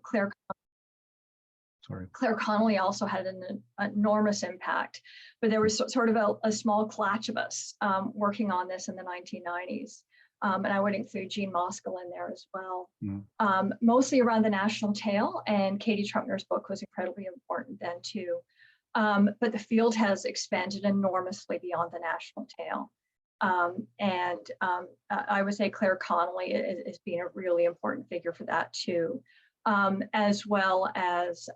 Claire Sorry. Claire Connolly also had an enormous impact, but there was sort of a small clutch of us working on this in the 1990s. And I would include Jean Moskal in there as well. Mostly around the national tale, and Katie Trumpner's book was incredibly important then too. But the field has expanded enormously beyond the national tale. I would say Claire Connolly is being a really important figure for that too. As well as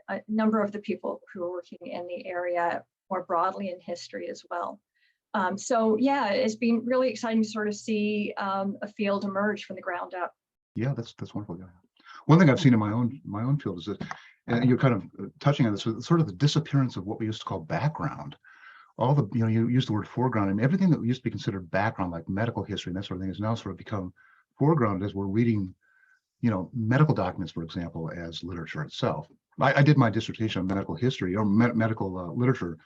a number of the people who are working in the area more broadly in history as well. So yeah, it's been really exciting to sort of see a field emerge from the ground up. Yeah, that's wonderful. Yeah. One thing I've seen in my own field is that, and you're kind of touching on this, sort of the disappearance of what we used to call background. All the, you use the word foreground, and everything that used to be considered background, like medical history and that sort of thing, has now sort of become foreground as we're reading, medical documents, for example, as literature itself. I did my dissertation on medical history or medical literature,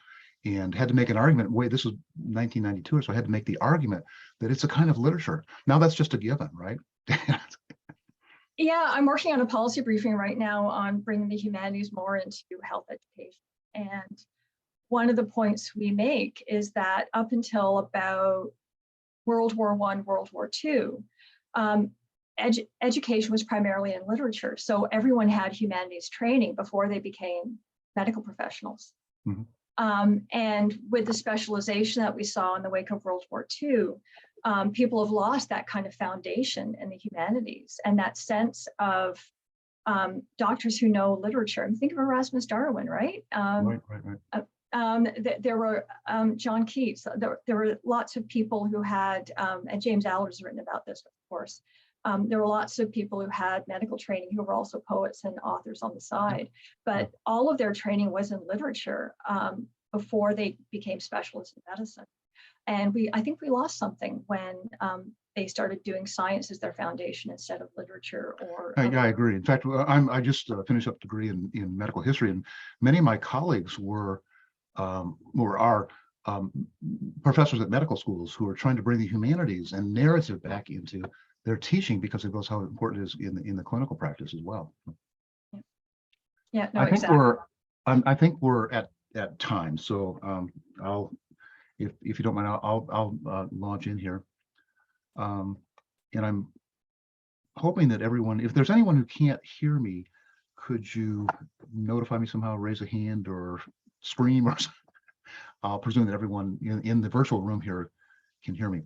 and had to make an argument. Wait, this was 1992, so I had to make the argument that it's a kind of literature. Now that's just a given, right? Yeah, I'm working on a policy briefing right now on bringing the humanities more into health education. And one of the points we make is that up until about World War I, World War II, education was primarily in literature. So everyone had humanities training before they became medical professionals. And with the specialization that we saw in the wake of World War II, people have lost that kind of foundation in the humanities and that sense of doctors who know literature. And think of Erasmus Darwin, right? Right. There were John Keats. There were lots of people who had, and James Allard has written about this, of course. There were lots of people who had medical training who were also poets and authors on the side, but all of their training was in literature before they became specialists in medicine. And I think we lost something when they started doing science as their foundation instead of literature. Or yeah, I agree. In fact, I just finished up a degree in medical history, and many of my colleagues are professors at medical schools who are trying to bring the humanities and narrative back into their teaching because it knows how important it is in the clinical practice as well. Yeah, no, exactly. I think we're at time, so I'll, if you don't mind, I'll launch in here, and I'm hoping that everyone, if there's anyone who can't hear me, could you notify me somehow, raise a hand or scream, or I'll presume that everyone in the virtual room here can hear me.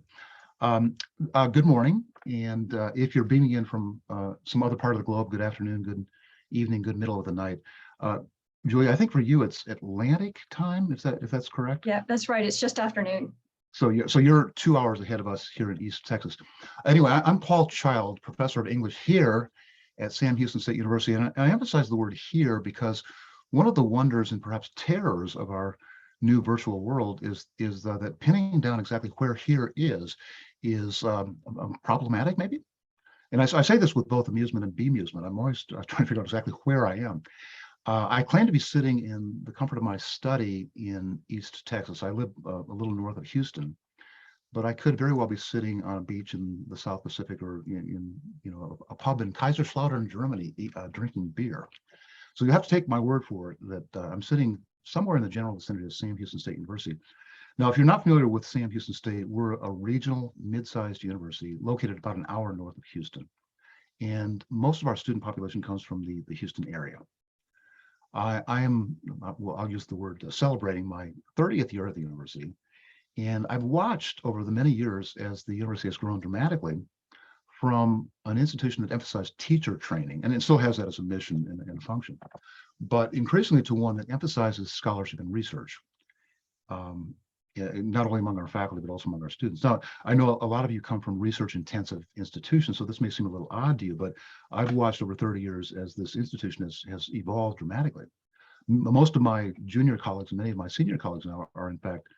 Good morning, and if you're beaming in from some other part of the globe, good afternoon, good evening, good middle of the night. Julia, I think for you it's Atlantic time, if that's correct? Yeah, that's right. It's just afternoon. So you're 2 hours ahead of us here in East Texas. Anyway, I'm Paul Child, professor of English here at Sam Houston State University, and I emphasize the word here because one of the wonders and perhaps terrors of our new virtual world is that pinning down exactly where here is problematic, maybe. And I say this with both amusement and bemusement. I'm always trying to figure out exactly where I am. I claim to be sitting in the comfort of my study in East Texas. I live a little north of Houston, but I could very well be sitting on a beach in the South Pacific or in a pub in Kaiserslautern, Germany, drinking beer. So you have to take my word for it that I'm sitting somewhere in the general vicinity of Sam Houston State University. Now, if you're not familiar with Sam Houston State, we're a regional mid-sized university located about an hour north of Houston. And most of our student population comes from the Houston area. I am, well, I'll use the word celebrating my 30th year at the university. And I've watched over the many years as the university has grown dramatically from an institution that emphasized teacher training, and it still has that as a mission and function, but increasingly to one that emphasizes scholarship and research, not only among our faculty, but also among our students. Now, I know a lot of you come from research-intensive institutions, so this may seem a little odd to you, but I've watched over 30 years as this institution has evolved dramatically. Most of my junior colleagues and many of my senior colleagues now are in fact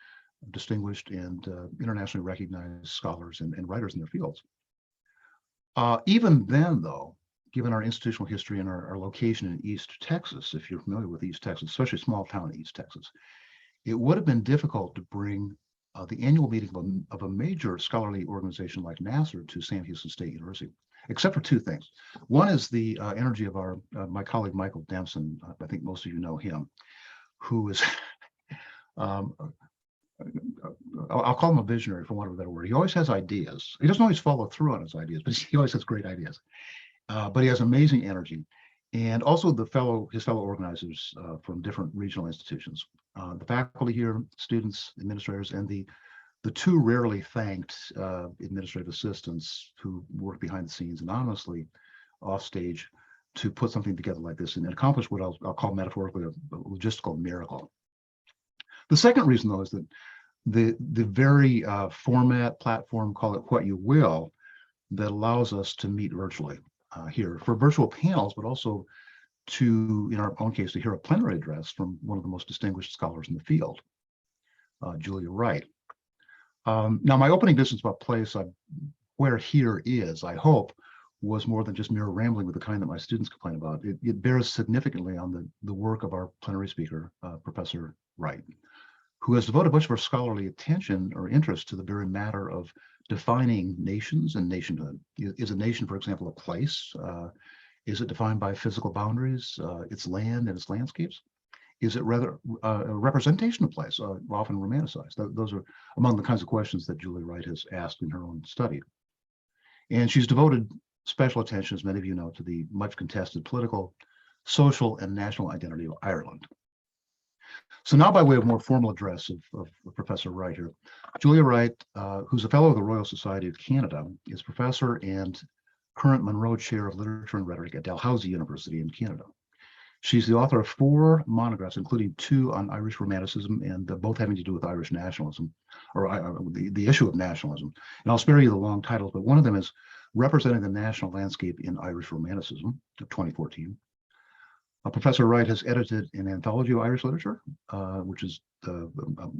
distinguished and internationally recognized scholars and writers in their fields. Even then, though, given our institutional history and our location in East Texas, if you're familiar with East Texas, especially small town East Texas, it would have been difficult to bring the annual meeting of a major scholarly organization like NASR to Sam Houston State University. except for two things. One is the energy of our my colleague Michael Dempson. I think most of you know him, who is um, I'll call him a visionary, for want of a better word. He always has ideas. He doesn't always follow through on his ideas, but he always has great ideas. But he has amazing energy. And also his fellow organizers from different regional institutions, the faculty here, students, administrators, and the two rarely thanked administrative assistants who work behind the scenes anonymously off stage to put something together like this and accomplish what I'll call metaphorically a logistical miracle. The second reason, though, is that the very format, platform, call it what you will, that allows us to meet virtually here for virtual panels, but also to, in our own case, to hear a plenary address from one of the most distinguished scholars in the field, Julia Wright. Now, my opening distance about place, where here is, I hope, was more than just mere rambling with the kind that my students complain about. It bears significantly on the work of our plenary speaker, Professor Wright, who has devoted much of her scholarly attention or interest to the very matter of defining nations and nationhood. Is a nation, for example, a place? Is it defined by physical boundaries, its land and its landscapes? Is it rather a representation of place, often romanticized? Those are among the kinds of questions that Julia Wright has asked in her own study. And she's devoted special attention, as many of you know, to the much contested political, social, and national identity of Ireland. So now, by way of more formal address of Professor Wright here, Julia Wright, who's a fellow of the Royal Society of Canada, is professor and current Monroe Chair of Literature and Rhetoric at Dalhousie University in Canada. She's the author of 4 monographs, including 2 on Irish Romanticism, and both having to do with Irish nationalism, or the issue of nationalism. And I'll spare you the long titles, but one of them is Representing the National Landscape in Irish Romanticism, of 2014. Professor Wright has edited an anthology of Irish literature, which is a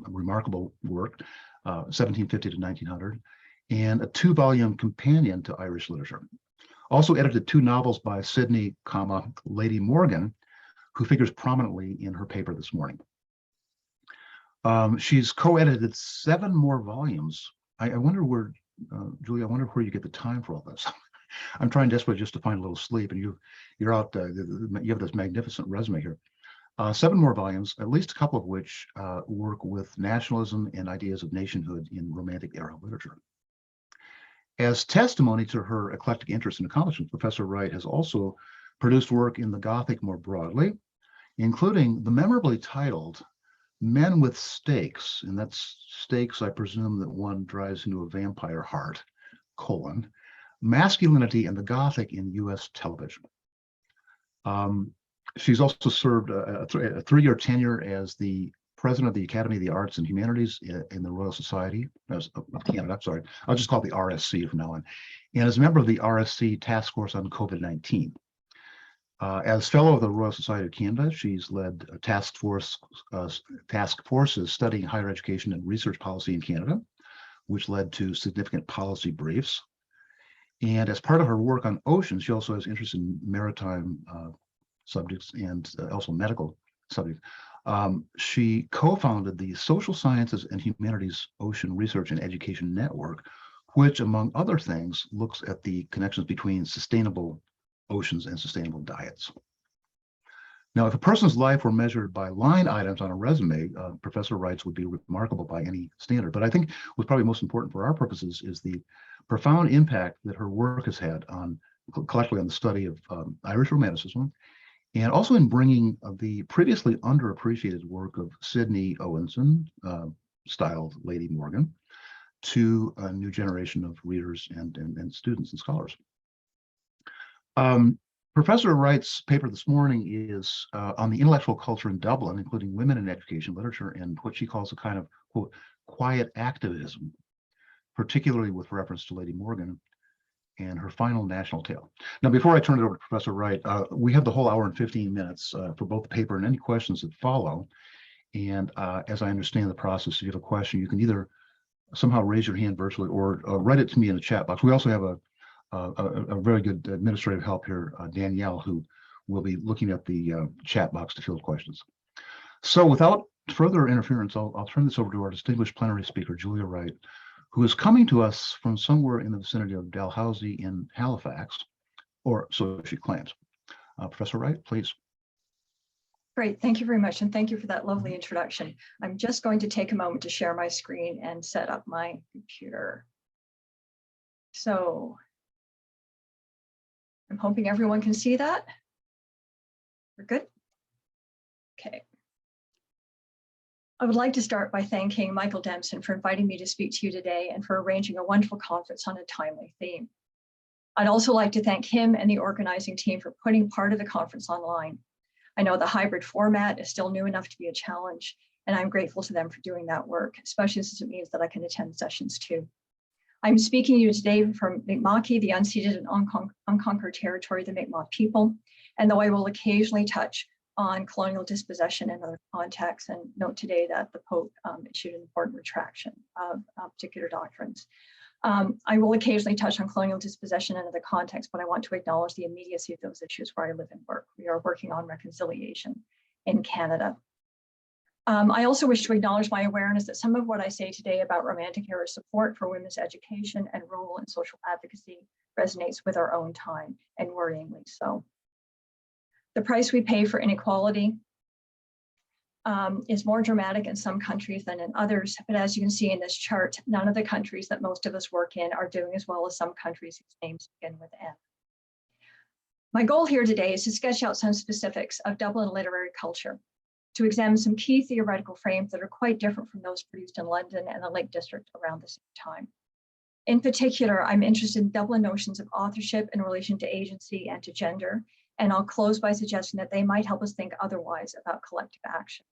remarkable work, 1750 to 1900, and a 2-volume companion to Irish literature. Also edited 2 novels by Sidney, Lady Morgan, who figures prominently in her paper this morning. She's co-edited 7 more volumes. I wonder where, Julie, I wonder where you get the time for all this. I'm trying desperately just to find a little sleep, and you're out. You have this magnificent resume here. 7 more volumes, at least a couple of which work with nationalism and ideas of nationhood in Romantic era literature. As testimony to her eclectic interest and accomplishments, Professor Wright has also produced work in the Gothic more broadly, including the memorably titled Men with Stakes, and that's stakes, I presume, that one drives into a vampire heart, Masculinity and the Gothic in U.S. television. She's also served a 3-year tenure as the president of the Academy of the Arts and Humanities in the Royal Society of Canada. Sorry, I'll just call it the RSC from now on. And as a member of the RSC Task Force on COVID-19. As fellow of the Royal Society of Canada, she's led task forces studying higher education and research policy in Canada, which led to significant policy briefs. And as part of her work on oceans, she also has interest in maritime subjects and also medical subjects. She co-founded the Social Sciences and Humanities Ocean Research and Education Network, which, among other things, looks at the connections between sustainable oceans and sustainable diets. Now, if a person's life were measured by line items on a resume, Professor Wright's would be remarkable by any standard. But I think what's probably most important for our purposes is the profound impact that her work has had on, collectively, on the study of Irish Romanticism, and also in bringing the previously underappreciated work of Sidney Owenson, styled Lady Morgan, to a new generation of readers and students and scholars. Professor Wright's paper this morning is on the intellectual culture in Dublin, including women in education, literature, and what she calls a kind of, quote, quiet activism, particularly with reference to Lady Morgan and her final national tale. Now, before I turn it over to Professor Wright, we have the whole hour and 15 minutes for both the paper and any questions that follow. And as I understand the process, if you have a question, you can either somehow raise your hand virtually or write it to me in the chat box. We also have a very good administrative help here, Danielle, who will be looking at the chat box to field questions. So without further interference, I'll turn this over to our distinguished plenary speaker, Julia Wright, who is coming to us from somewhere in the vicinity of Dalhousie in Halifax, or so she claims. Professor Wright, please. Great, thank you very much, and thank you for that lovely introduction. I'm just going to take a moment to share my screen and set up my computer. So I'm hoping everyone can see that. We're good? Okay. I would like to start by thanking Michael Dempson for inviting me to speak to you today and for arranging a wonderful conference on a timely theme. I'd also like to thank him and the organizing team for putting part of the conference online. I know the hybrid format is still new enough to be a challenge, and I'm grateful to them for doing that work, especially since it means that I can attend sessions too. I'm speaking to you today from Mi'kmaq, the unceded and unconquered territory of the Mi'kmaq people, and though I will occasionally touch on colonial dispossession in other contexts, and note today that the Pope issued an important retraction of particular doctrines. I will occasionally touch on colonial dispossession in other contexts, but I want to acknowledge the immediacy of those issues where I live and work. We are working on reconciliation in Canada. I also wish to acknowledge my awareness that some of what I say today about Romantic era support for women's education and role in social advocacy resonates with our own time, and worryingly so. The price we pay for inequality is more dramatic in some countries than in others, but as you can see in this chart, none of the countries that most of us work in are doing as well as some countries whose names begin with N. My goal here today is to sketch out some specifics of Dublin literary culture, to examine some key theoretical frames that are quite different from those produced in London and the Lake District around the same time. In particular, I'm interested in Dublin notions of authorship in relation to agency and to gender, and I'll close by suggesting that they might help us think otherwise about collective action.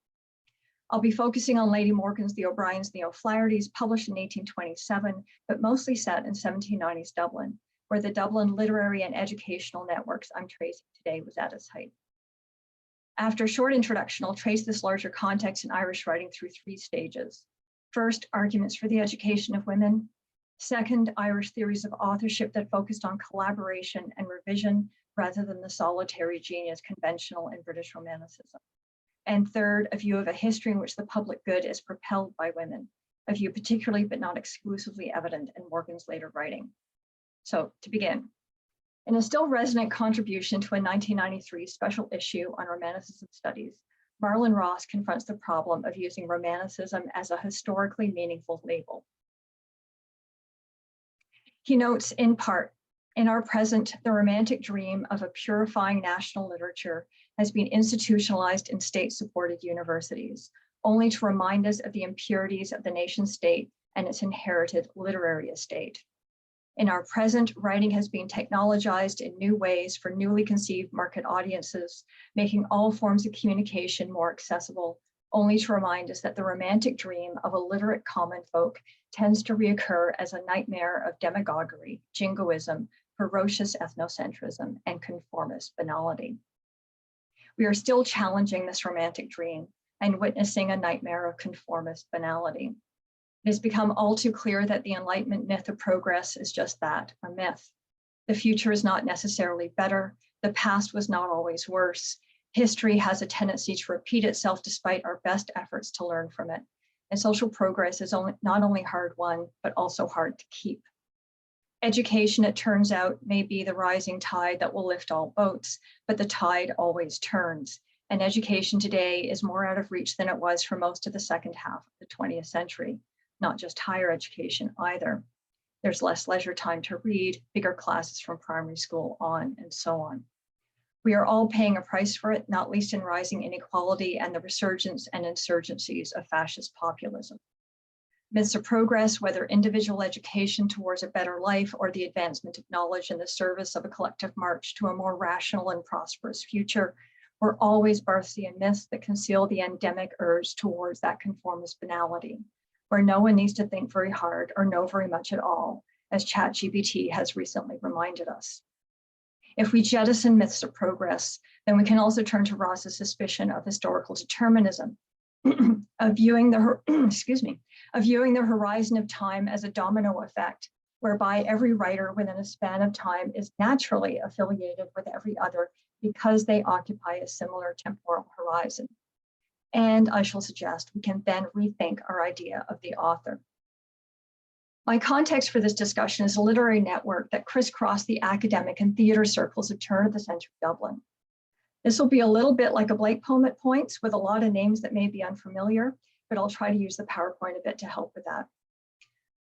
I'll be focusing on Lady Morgan's The O'Briens, The O'Flahertys, published in 1827, but mostly set in 1790s Dublin, where the Dublin literary and educational networks I'm tracing today was at its height. After a short introduction, I'll trace this larger context in Irish writing through three stages. First, arguments for the education of women. Second, Irish theories of authorship that focused on collaboration and revision rather than the solitary genius conventional in British Romanticism. And third, a view of a history in which the public good is propelled by women, a view particularly but not exclusively evident in Morgan's later writing. So to begin, in a still resonant contribution to a 1993 special issue on Romanticism studies, Marlon Ross confronts the problem of using Romanticism as a historically meaningful label. He notes in part, in our present, the romantic dream of a purifying national literature has been institutionalized in state-supported universities, only to remind us of the impurities of the nation state and its inherited literary estate. In our present, writing has been technologized in new ways for newly conceived market audiences, making all forms of communication more accessible, only to remind us that the romantic dream of a literate common folk tends to reoccur as a nightmare of demagoguery, jingoism, ferocious ethnocentrism, and conformist banality. We are still challenging this romantic dream and witnessing a nightmare of conformist banality. It has become all too clear that the Enlightenment myth of progress is just that, a myth. The future is not necessarily better. The past was not always worse. History has a tendency to repeat itself despite our best efforts to learn from it. And social progress is not only hard won, but also hard to keep. Education, it turns out, may be the rising tide that will lift all boats, but the tide always turns. And education today is more out of reach than it was for most of the second half of the 20th century, not just higher education either. There's less leisure time to read, bigger classes from primary school on, and so on. We are all paying a price for it, not least in rising inequality and the resurgence and insurgencies of fascist populism. Myths of progress, whether individual education towards a better life or the advancement of knowledge in the service of a collective march to a more rational and prosperous future, were always Barthian myths that conceal the endemic urge towards that conformist banality, where no one needs to think very hard or know very much at all, as ChatGPT has recently reminded us. If we jettison myths of progress, then we can also turn to Ross's suspicion of historical determinism, of viewing the horizon of time as a domino effect, whereby every writer within a span of time is naturally affiliated with every other because they occupy a similar temporal horizon. And I shall suggest we can then rethink our idea of the author. My context for this discussion is a literary network that crisscrossed the academic and theatre circles of turn of the century Dublin. This will be a little bit like a Blake poem at points with a lot of names that may be unfamiliar, but I'll try to use the PowerPoint a bit to help with that.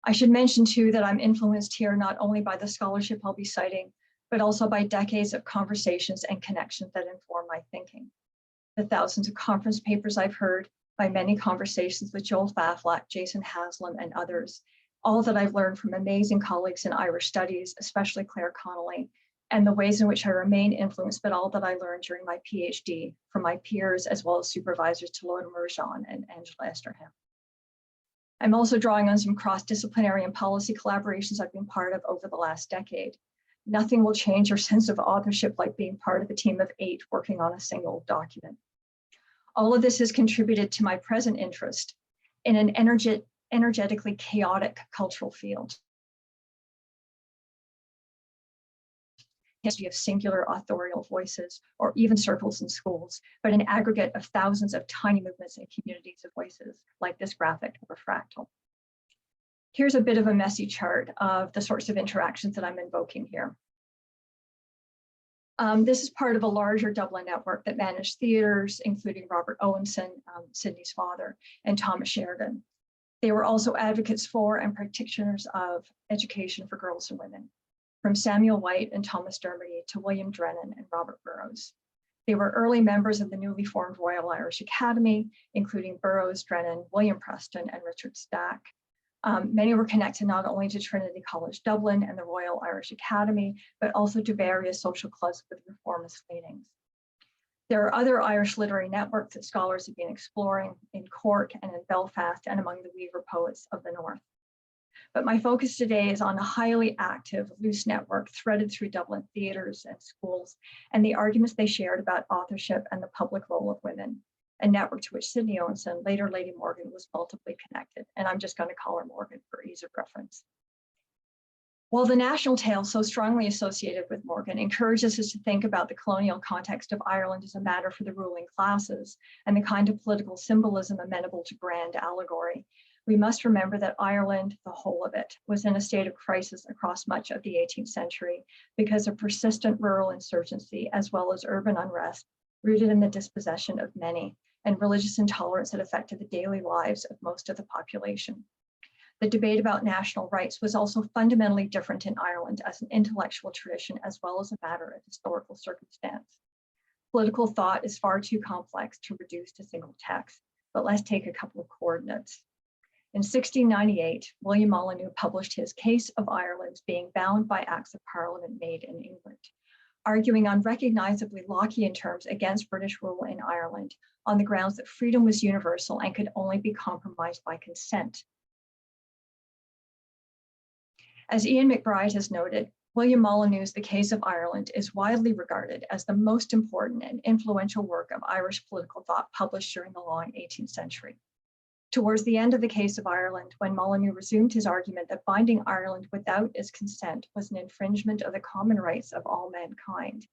I should mention too that I'm influenced here not only by the scholarship I'll be citing, but also by decades of conversations and connections that inform my thinking. The thousands of conference papers I've heard, by many conversations with Joel Faflak, Jason Haslam, and others, all that I've learned from amazing colleagues in Irish studies, especially Claire Connolly, and the ways in which I remain influenced by all that I learned during my PhD from my peers, as well as supervisors Talora Merjan and Angela Esterham. I'm also drawing on some cross-disciplinary and policy collaborations I've been part of over the last decade. Nothing will change your sense of authorship like being part of a team of 8 working on a single document. All of this has contributed to my present interest in an energetically chaotic cultural field. History of singular authorial voices, or even circles in schools, but an aggregate of thousands of tiny movements and communities of voices, like this graphic of a fractal. Here's a bit of a messy chart of the sorts of interactions that I'm invoking here. This is part of a larger Dublin network that managed theatres, including Robert Owenson, Sydney's father, and Thomas Sheridan. They were also advocates for and practitioners of education for girls and women, from Samuel Wright and Thomas Dermody to William Drennan and Robert Burrows. They were early members of the newly formed Royal Irish Academy, including Burrows, Drennan, William Preston, and Richard Stack. Many were connected not only to Trinity College Dublin and the Royal Irish Academy, but also to various social clubs with reformist leanings. There are other Irish literary networks that scholars have been exploring in Cork and in Belfast and among the Weaver poets of the North. But my focus today is on a highly active, loose network threaded through Dublin theatres and schools and the arguments they shared about authorship and the public role of women, a network to which Sydney Owenson, later Lady Morgan, was multiply connected, and I'm just going to call her Morgan for ease of reference. While the national tale, so strongly associated with Morgan, encourages us to think about the colonial context of Ireland as a matter for the ruling classes and the kind of political symbolism amenable to grand allegory, we must remember that Ireland, the whole of it, was in a state of crisis across much of the 18th century because of persistent rural insurgency as well as urban unrest rooted in the dispossession of many and religious intolerance that affected the daily lives of most of the population. The debate about national rights was also fundamentally different in Ireland as an intellectual tradition as well as a matter of historical circumstance. Political thought is far too complex to reduce to single text, but let's take a couple of coordinates. In 1698, William Molyneux published his Case of Ireland being bound by acts of parliament made in England, arguing unrecognizably Lockean terms against British rule in Ireland on the grounds that freedom was universal and could only be compromised by consent. As Ian McBride has noted, William Molyneux's The Case of Ireland is widely regarded as the most important and influential work of Irish political thought published during the long 18th century. Towards the end of The Case of Ireland, when Molyneux resumed his argument that binding Ireland without its consent was an infringement of the common rights of all mankind,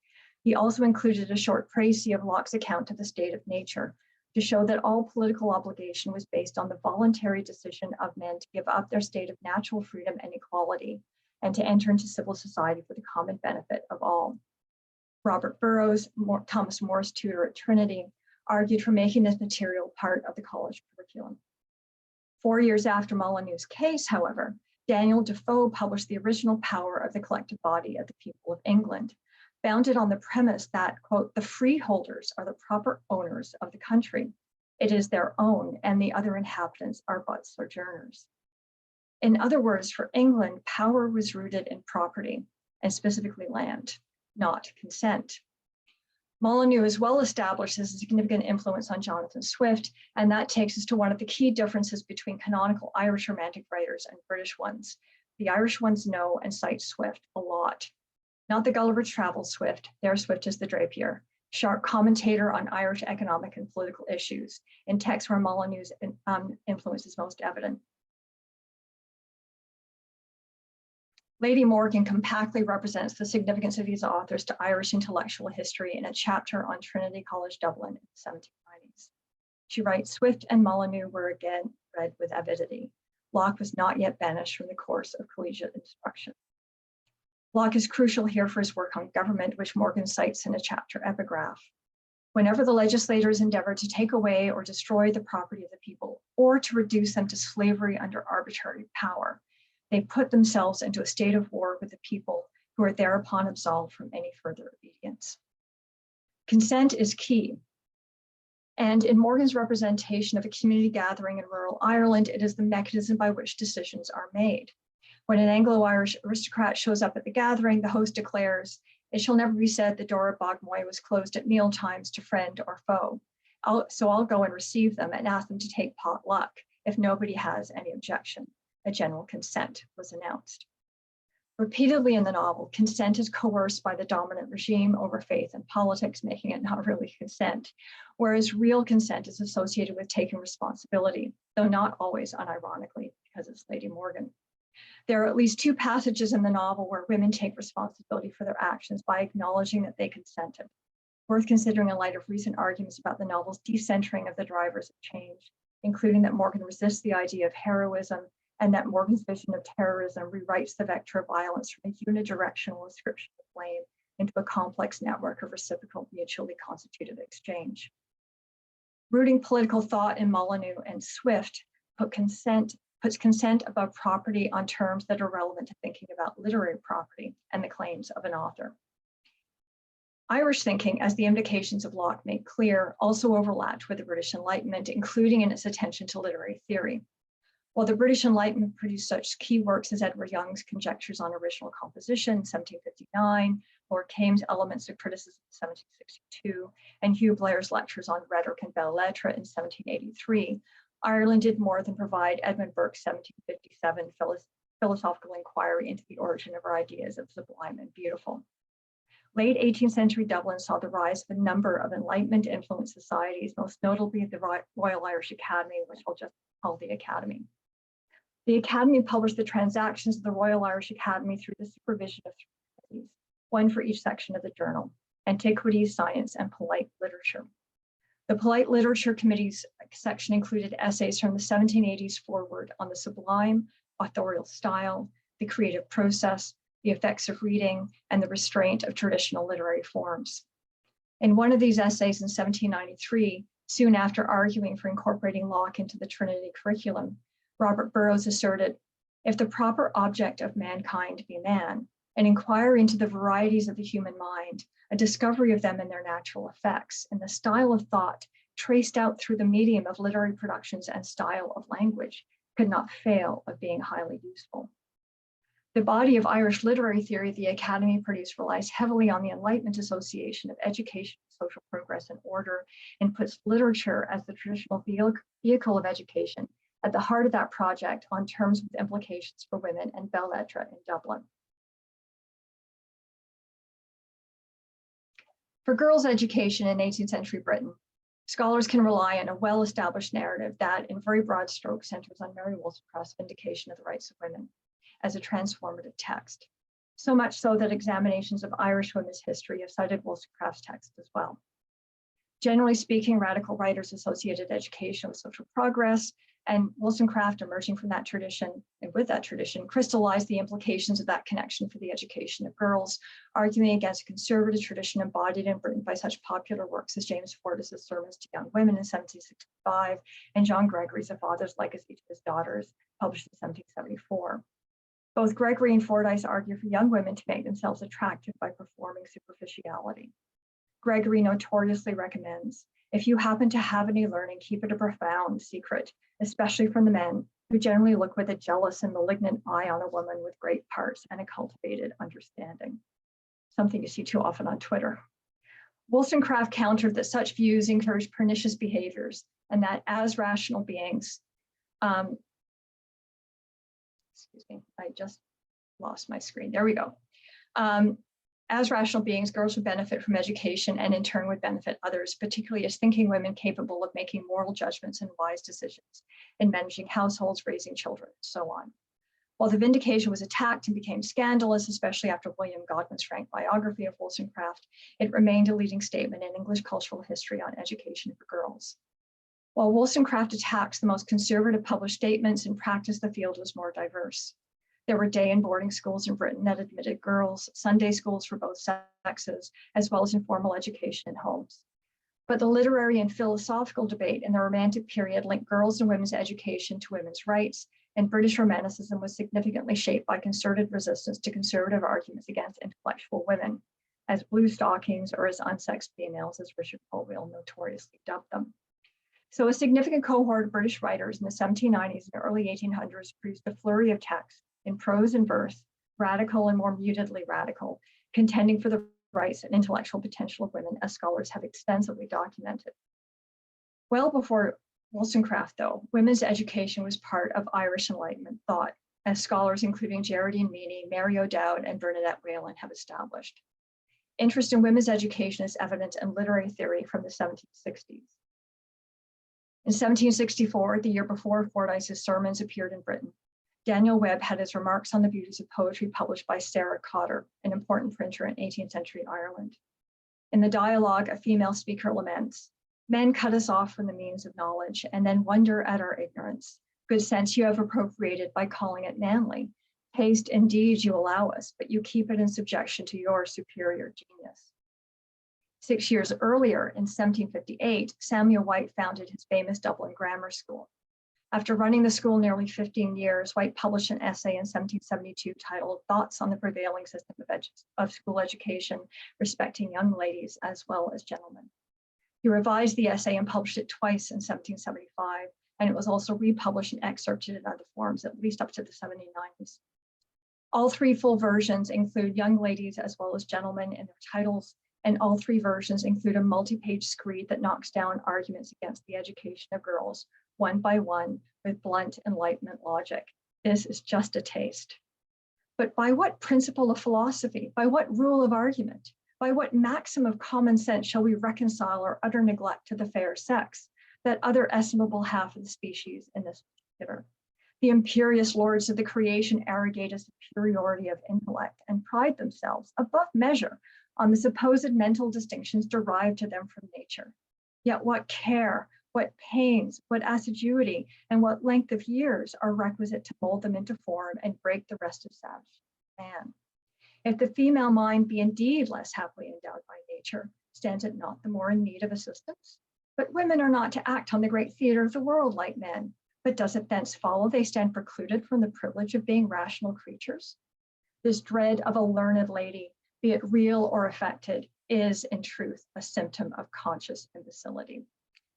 he also included a short précis of Locke's account of the state of nature to show that all political obligation was based on the voluntary decision of men to give up their state of natural freedom and equality and to enter into civil society for the common benefit of all. Robert Burrows, Thomas More's tutor at Trinity, argued for making this material part of the college curriculum. 4 years after Molyneux's case, however, Daniel Defoe published The Original Power of the Collective Body of the People of England, founded on the premise that, quote, the freeholders are the proper owners of the country. It is their own, and the other inhabitants are but sojourners. In other words, for England, power was rooted in property, and specifically land, not consent. Molyneux is well established as a significant influence on Jonathan Swift, and that takes us to one of the key differences between canonical Irish Romantic writers and British ones. The Irish ones know and cite Swift a lot. Not the Gulliver's Travels Swift, their Swift is the Drapier, sharp commentator on Irish economic and political issues, in texts where Molyneux's influence is most evident. Lady Morgan compactly represents the significance of these authors to Irish intellectual history in a chapter on Trinity College Dublin in the 1790s. She writes, Swift and Molyneux were again read with avidity. Locke was not yet banished from the course of collegiate instruction. Locke is crucial here for his work on government, which Morgan cites in a chapter epigraph. Whenever the legislators endeavor to take away or destroy the property of the people, or to reduce them to slavery under arbitrary power, they put themselves into a state of war with the people, who are thereupon absolved from any further obedience. Consent is key. And in Morgan's representation of a community gathering in rural Ireland, it is the mechanism by which decisions are made. When an Anglo-Irish aristocrat shows up at the gathering, the host declares, "It shall never be said the door of Bogmoy was closed at meal times to friend or foe. So I'll go and receive them and ask them to take pot luck if nobody has any objection." A general consent was announced. Repeatedly in the novel, consent is coerced by the dominant regime over faith and politics, making it not really consent, whereas real consent is associated with taking responsibility, though not always unironically, because it's Lady Morgan. There are at least 2 passages in the novel where women take responsibility for their actions by acknowledging that they consented, worth considering in light of recent arguments about the novel's decentering of the drivers of change, including that Morgan resists the idea of heroism and that Morgan's vision of terrorism rewrites the vector of violence from a unidirectional ascription of blame into a complex network of reciprocal, mutually constituted exchange. Rooting political thought in Molyneux and Swift puts consent above property on terms that are relevant to thinking about literary property and the claims of an author. Irish thinking, as the implications of Locke make clear, also overlapped with the British Enlightenment, including in its attention to literary theory. While the British Enlightenment produced such key works as Edward Young's Conjectures on Original Composition, 1759, Lord Kames' Elements of Criticism, 1762, and Hugh Blair's Lectures on Rhetoric and Belles Lettres in 1783, Ireland did more than provide Edmund Burke's 1757 philosophical inquiry into the origin of our ideas of sublime and beautiful. Late 18th century Dublin saw the rise of a number of Enlightenment-influenced societies, most notably the Royal Irish Academy, which I'll just call the Academy. The Academy published the transactions of the Royal Irish Academy through the supervision of 3 committees, 1 for each section of the journal: Antiquities, Science, and Polite Literature. The Polite Literature Committee's section included essays from the 1780s forward on the sublime, authorial style, the creative process, the effects of reading, and the restraint of traditional literary forms. In one of these essays in 1793, soon after arguing for incorporating Locke into the Trinity curriculum, Robert Burroughs asserted, "If the proper object of mankind be man, an inquiry into the varieties of the human mind, a discovery of them in their natural effects, and the style of thought traced out through the medium of literary productions and style of language, could not fail of being highly useful." The body of Irish literary theory the Academy produced relies heavily on the Enlightenment association of education, social progress, and order, and puts literature as the traditional vehicle of education at the heart of that project, on terms with implications for women and belles lettres in Dublin. For girls' education in 18th century Britain, scholars can rely on a well-established narrative that, in very broad strokes, centers on Mary Wollstonecraft's vindication of the rights of women as a transformative text. So much so that examinations of Irish women's history have cited Wollstonecraft's text as well. Generally speaking, radical writers associated education with social progress, and Wollstonecraft, emerging from that tradition, and with that tradition, crystallized the implications of that connection for the education of girls, arguing against a conservative tradition embodied in Britain by such popular works as James Fordyce's Sermons to Young Women in 1765, and John Gregory's A Father's Legacy to His Daughters, published in 1774. Both Gregory and Fordyce argue for young women to make themselves attractive by performing superficiality. Gregory notoriously recommends, if you happen to have any learning, keep it a profound secret, especially from the men, who generally look with a jealous and malignant eye on a woman with great parts and a cultivated understanding. Something you see too often on Twitter. Wollstonecraft countered that such views encourage pernicious behaviors, and that as rational beings, excuse me, I just lost my screen. There we go. As rational beings, girls would benefit from education and in turn would benefit others, particularly as thinking women capable of making moral judgments and wise decisions in managing households, raising children, and so on. While the vindication was attacked and became scandalous, especially after William Godwin's frank biography of Wollstonecraft, it remained a leading statement in English cultural history on education for girls. While Wollstonecraft attacks the most conservative published statements, in practice the field was more diverse. There were day and boarding schools in Britain that admitted girls, Sunday schools for both sexes, as well as informal education in homes. But the literary and philosophical debate in the Romantic period linked girls' and women's education to women's rights, and British Romanticism was significantly shaped by concerted resistance to conservative arguments against intellectual women, as blue stockings or as unsexed females, as Richard Colville notoriously dubbed them. So a significant cohort of British writers in the 1790s and early 1800s produced a flurry of texts in prose and verse, radical and more mutedly radical, contending for the rights and intellectual potential of women, as scholars have extensively documented. Well before Wollstonecraft, though, women's education was part of Irish Enlightenment thought, as scholars including Geraldine Meany, Mary O'Dowd, and Bernadette Whalen have established. Interest in women's education is evident in literary theory from the 1760s. In 1764, the year before Fordyce's sermons appeared in Britain, Daniel Webb had his remarks on the beauties of poetry published by Sarah Cotter, an important printer in 18th century Ireland. In the dialogue, a female speaker laments, "Men cut us off from the means of knowledge and then wonder at our ignorance. Good sense you have appropriated by calling it manly. Taste indeed you allow us, but you keep it in subjection to your superior genius." 6 years earlier, in 1758, Samuel Wright founded his famous Dublin Grammar School. After running the school nearly 15 years, Wright published an essay in 1772 titled "Thoughts on the Prevailing System of School Education Respecting Young Ladies as Well as Gentlemen." He revised the essay and published it twice in 1775, and it was also republished and excerpted in other forms, at least up to the 1790s. All three full versions include young ladies as well as gentlemen in their titles, and all three versions include a multi-page screed that knocks down arguments against the education of girls, one by one, with blunt Enlightenment logic. This is just a taste. But by what principle of philosophy, by what rule of argument, by what maxim of common sense shall we reconcile our utter neglect to the fair sex, that other estimable half of the species in this particular? The imperious lords of the creation arrogate a superiority of intellect and pride themselves above measure on the supposed mental distinctions derived to them from nature. Yet what care, what pains, what assiduity, and what length of years are requisite to mold them into form and break the rest of savage man? If the female mind be indeed less happily endowed by nature, stands it not the more in need of assistance? But women are not to act on the great theater of the world like men. But does it thence follow they stand precluded from the privilege of being rational creatures? This dread of a learned lady, be it real or affected, is in truth a symptom of conscious imbecility.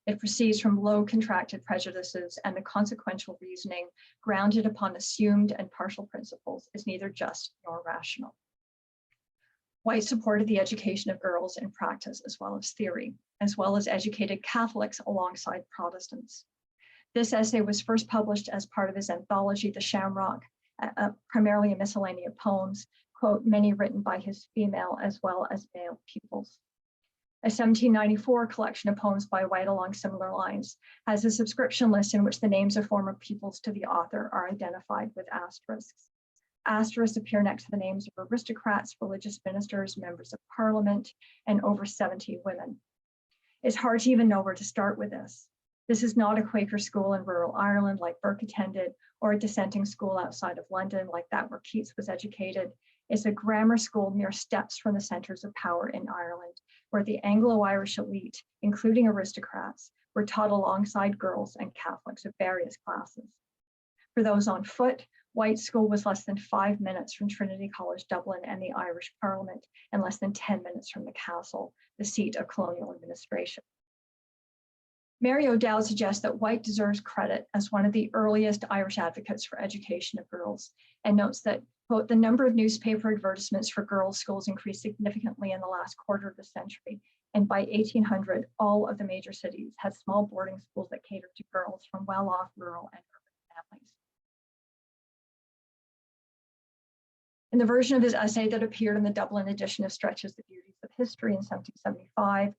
It proceeds from low contracted prejudices, and the consequential reasoning grounded upon assumed and partial principles is neither just nor rational. White supported the education of girls in practice as well as theory, as well as educated Catholics alongside Protestants. This essay was first published as part of his anthology, The Shamrock, primarily a miscellany of poems, quote, many written by his female as well as male pupils. A 1794 collection of poems by White along similar lines has a subscription list in which the names of former pupils to the author are identified with asterisks. Asterisks appear next to the names of aristocrats, religious ministers, members of parliament, and over 70 women. It's hard to even know where to start with this. This is not a Quaker school in rural Ireland like Burke attended, or a dissenting school outside of London like that where Keats was educated. It's a grammar school mere steps from the centers of power in Ireland, where the Anglo-Irish elite, including aristocrats, were taught alongside girls and Catholics of various classes. For those on foot, White's school was less than 5 minutes from Trinity College Dublin and the Irish Parliament, and less than 10 minutes from the castle, the seat of colonial administration. Mary O'Dowd suggests that White deserves credit as one of the earliest Irish advocates for education of girls, and notes that, quote, the number of newspaper advertisements for girls' schools increased significantly in the last quarter of the century, and by 1800, all of the major cities had small boarding schools that catered to girls from well-off rural and urban families. In the version of his essay that appeared in the Dublin edition of Stretch's The Beauties of History in 1775,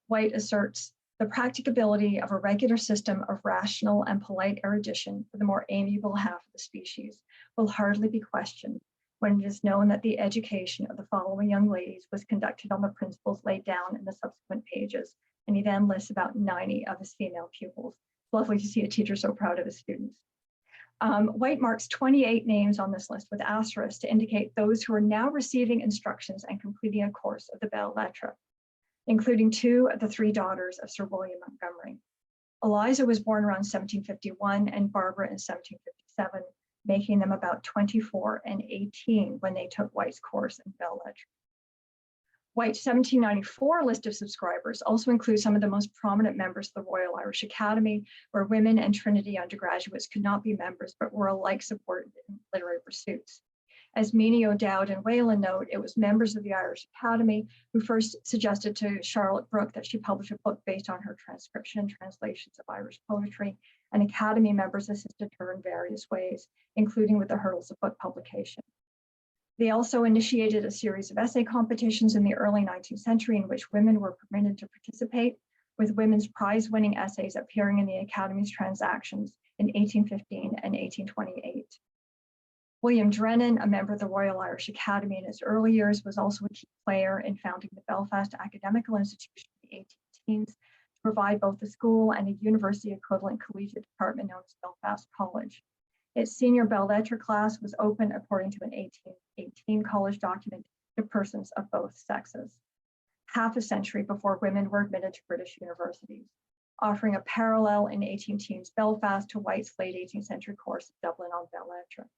White asserts, the practicability of a regular system of rational and polite erudition for the more amiable half of the species will hardly be questioned when it is known that the education of the following young ladies was conducted on the principles laid down in the subsequent pages, and he then lists about 90 of his female pupils. It's lovely to see a teacher so proud of his students. Wright marks 28 names on this list with asterisks to indicate those who are now receiving instructions and completing a course of the Belles Lettres, including 2 of the 3 daughters of Sir William Montgomery. Eliza was born around 1751 and Barbara in 1757, making them about 24 and 18 when they took White's course in Belles Lettres. White's 1794 list of subscribers also includes some of the most prominent members of the Royal Irish Academy, where women and Trinity undergraduates could not be members, but were alike supported in literary pursuits. As Meany O'Dowd and Whalen note, it was members of the Irish Academy who first suggested to Charlotte Brooke that she publish a book based on her transcription and translations of Irish poetry, and Academy members assisted her in various ways, including with the hurdles of book publication. They also initiated a series of essay competitions in the early 19th century in which women were permitted to participate, with women's prize-winning essays appearing in the Academy's transactions in 1815 and 1828. William Drennan, a member of the Royal Irish Academy in his early years, was also a key player in founding the Belfast Academical Institution in the 18 teens to provide both a school and a university equivalent collegiate department known as Belfast College. Its senior Belles Lettres class was open according to an 1818 college document to persons of both sexes, half a century before women were admitted to British universities, offering a parallel in 18 teens Belfast to White's late 18th century course at Dublin on Belles Lettres.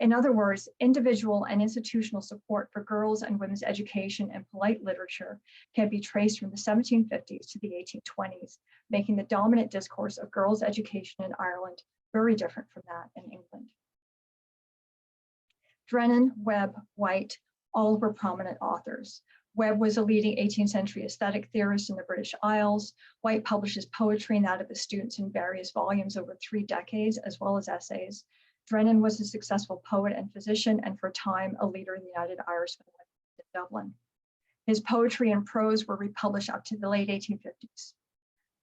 In other words, individual and institutional support for girls' and women's education and polite literature can be traced from the 1750s to the 1820s, making the dominant discourse of girls' education in Ireland very different from that in England. Drennan, Webb, White, all were prominent authors. Webb was a leading 18th century aesthetic theorist in the British Isles. White publishes poetry and that of his students in various volumes over 3 decades, as well as essays. Drennan was a successful poet and physician, and for a time, a leader in the United Irishmen in Dublin. His poetry and prose were republished up to the late 1850s.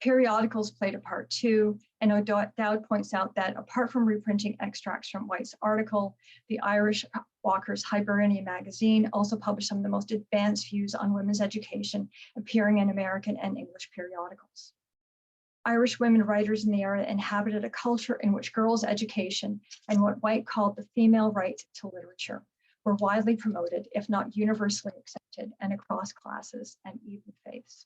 Periodicals played a part too, and O'Dowd points out that apart from reprinting extracts from White's article, the Irish Walker's Hibernian magazine also published some of the most advanced views on women's education appearing in American and English periodicals. Irish women writers in the era inhabited a culture in which girls' education and what White called the female right to literature were widely promoted, if not universally accepted, and across classes and even faiths.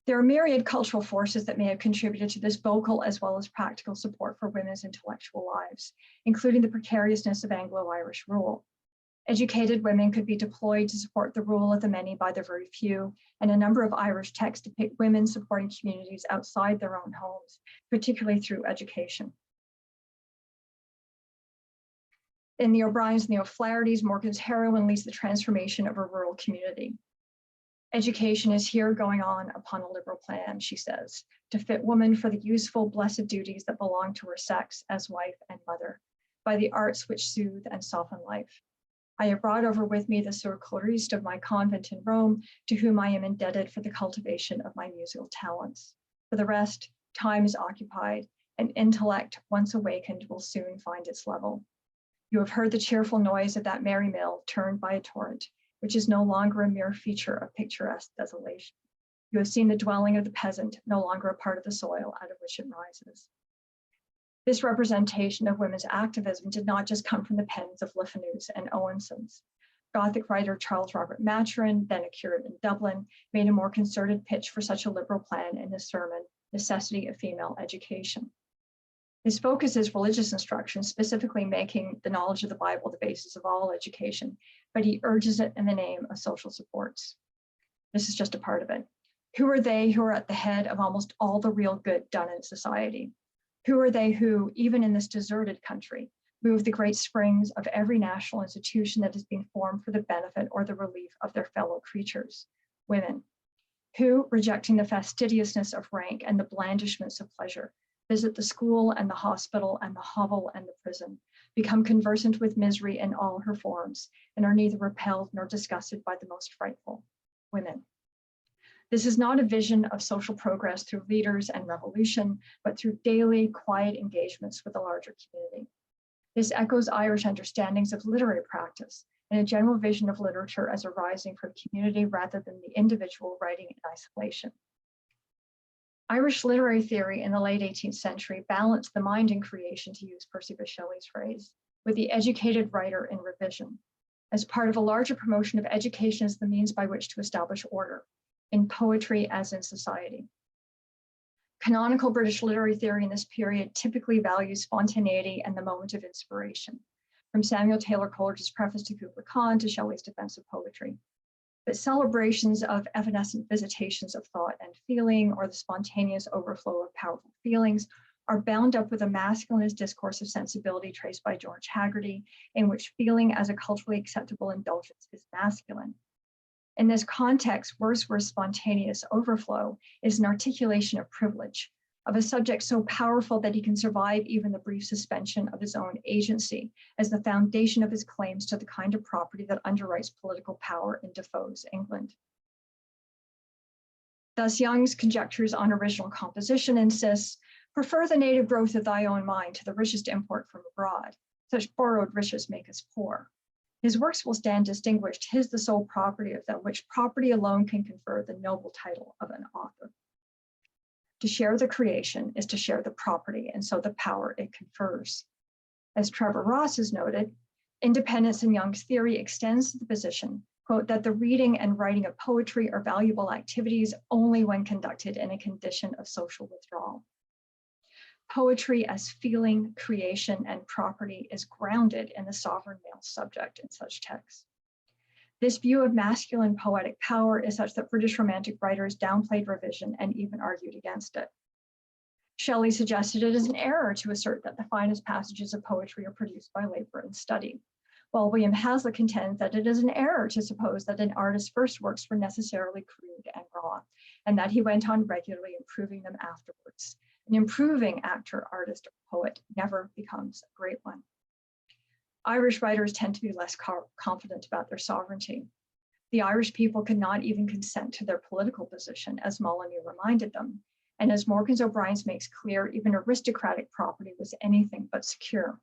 There are myriad cultural forces that may have contributed to this vocal as well as practical support for women's intellectual lives, including the precariousness of Anglo-Irish rule. Educated women could be deployed to support the rule of the many by the very few, and a number of Irish texts depict women supporting communities outside their own homes, particularly through education. In the O'Briens and the O'Flahertys, Morgan's heroine leads the transformation of a rural community. Education is here going on upon a liberal plan, she says, to fit woman for the useful, blessed duties that belong to her sex as wife and mother, by the arts which soothe and soften life. I have brought over with me the Sir Clariste of my convent in Rome, to whom I am indebted for the cultivation of my musical talents. For the rest, time is occupied, and intellect, once awakened, will soon find its level. You have heard the cheerful noise of that merry mill turned by a torrent, which is no longer a mere feature of picturesque desolation. You have seen the dwelling of the peasant, no longer a part of the soil out of which it rises. This representation of women's activism did not just come from the pens of Liffenus and Owensons. Gothic writer Charles Robert Maturin, then a curate in Dublin, made a more concerted pitch for such a liberal plan in his sermon, Necessity of Female Education. His focus is religious instruction, specifically making the knowledge of the Bible the basis of all education, but he urges it in the name of social supports. This is just a part of it. Who are they who are at the head of almost all the real good done in society? Who are they who, even in this deserted country, move the great springs of every national institution that has been formed for the benefit or the relief of their fellow creatures? Women. Who, rejecting the fastidiousness of rank and the blandishments of pleasure, visit the school and the hospital and the hovel and the prison, become conversant with misery in all her forms, and are neither repelled nor disgusted by the most frightful. Women. This is not a vision of social progress through leaders and revolution, but through daily, quiet engagements with the larger community. This echoes Irish understandings of literary practice and a general vision of literature as arising from community rather than the individual writing in isolation. Irish literary theory in the late 18th century balanced the mind in creation, to use Percy Bysshe Shelley's phrase, with the educated writer in revision, as part of a larger promotion of education as the means by which to establish order, in poetry as in society. Canonical British literary theory in this period typically values spontaneity and the moment of inspiration, from Samuel Taylor Coleridge's preface to Kubla Khan to Shelley's defense of poetry. But celebrations of evanescent visitations of thought and feeling, or the spontaneous overflow of powerful feelings, are bound up with a masculinist discourse of sensibility traced by George Haggerty, in which feeling as a culturally acceptable indulgence is masculine. In this context, Wordsworth's spontaneous overflow is an articulation of privilege, of a subject so powerful that he can survive even the brief suspension of his own agency as the foundation of his claims to the kind of property that underwrites political power in Defoe's England. Thus, Young's conjectures on original composition insists, prefer the native growth of thy own mind to the richest import from abroad. Such borrowed riches make us poor. His works will stand distinguished, his the sole property of them, which property alone can confer the noble title of an author. To share the creation is to share the property, and so the power it confers. As Trevor Ross has noted, independence in Young's theory extends to the position, quote, that the reading and writing of poetry are valuable activities only when conducted in a condition of social withdrawal. Poetry as feeling, creation, and property is grounded in the sovereign male subject in such texts. This view of masculine poetic power is such that British Romantic writers downplayed revision and even argued against it. Shelley suggested it as an error to assert that the finest passages of poetry are produced by labor and study, while William Hazlitt contends that it is an error to suppose that an artist's first works were necessarily crude and raw, and that he went on regularly improving them afterwards. An improving actor, artist, or poet never becomes a great one. Irish writers tend to be less confident about their sovereignty. The Irish people could not even consent to their political position, as Molyneux reminded them. And as Morgan's O'Brien's makes clear, even aristocratic property was anything but secure.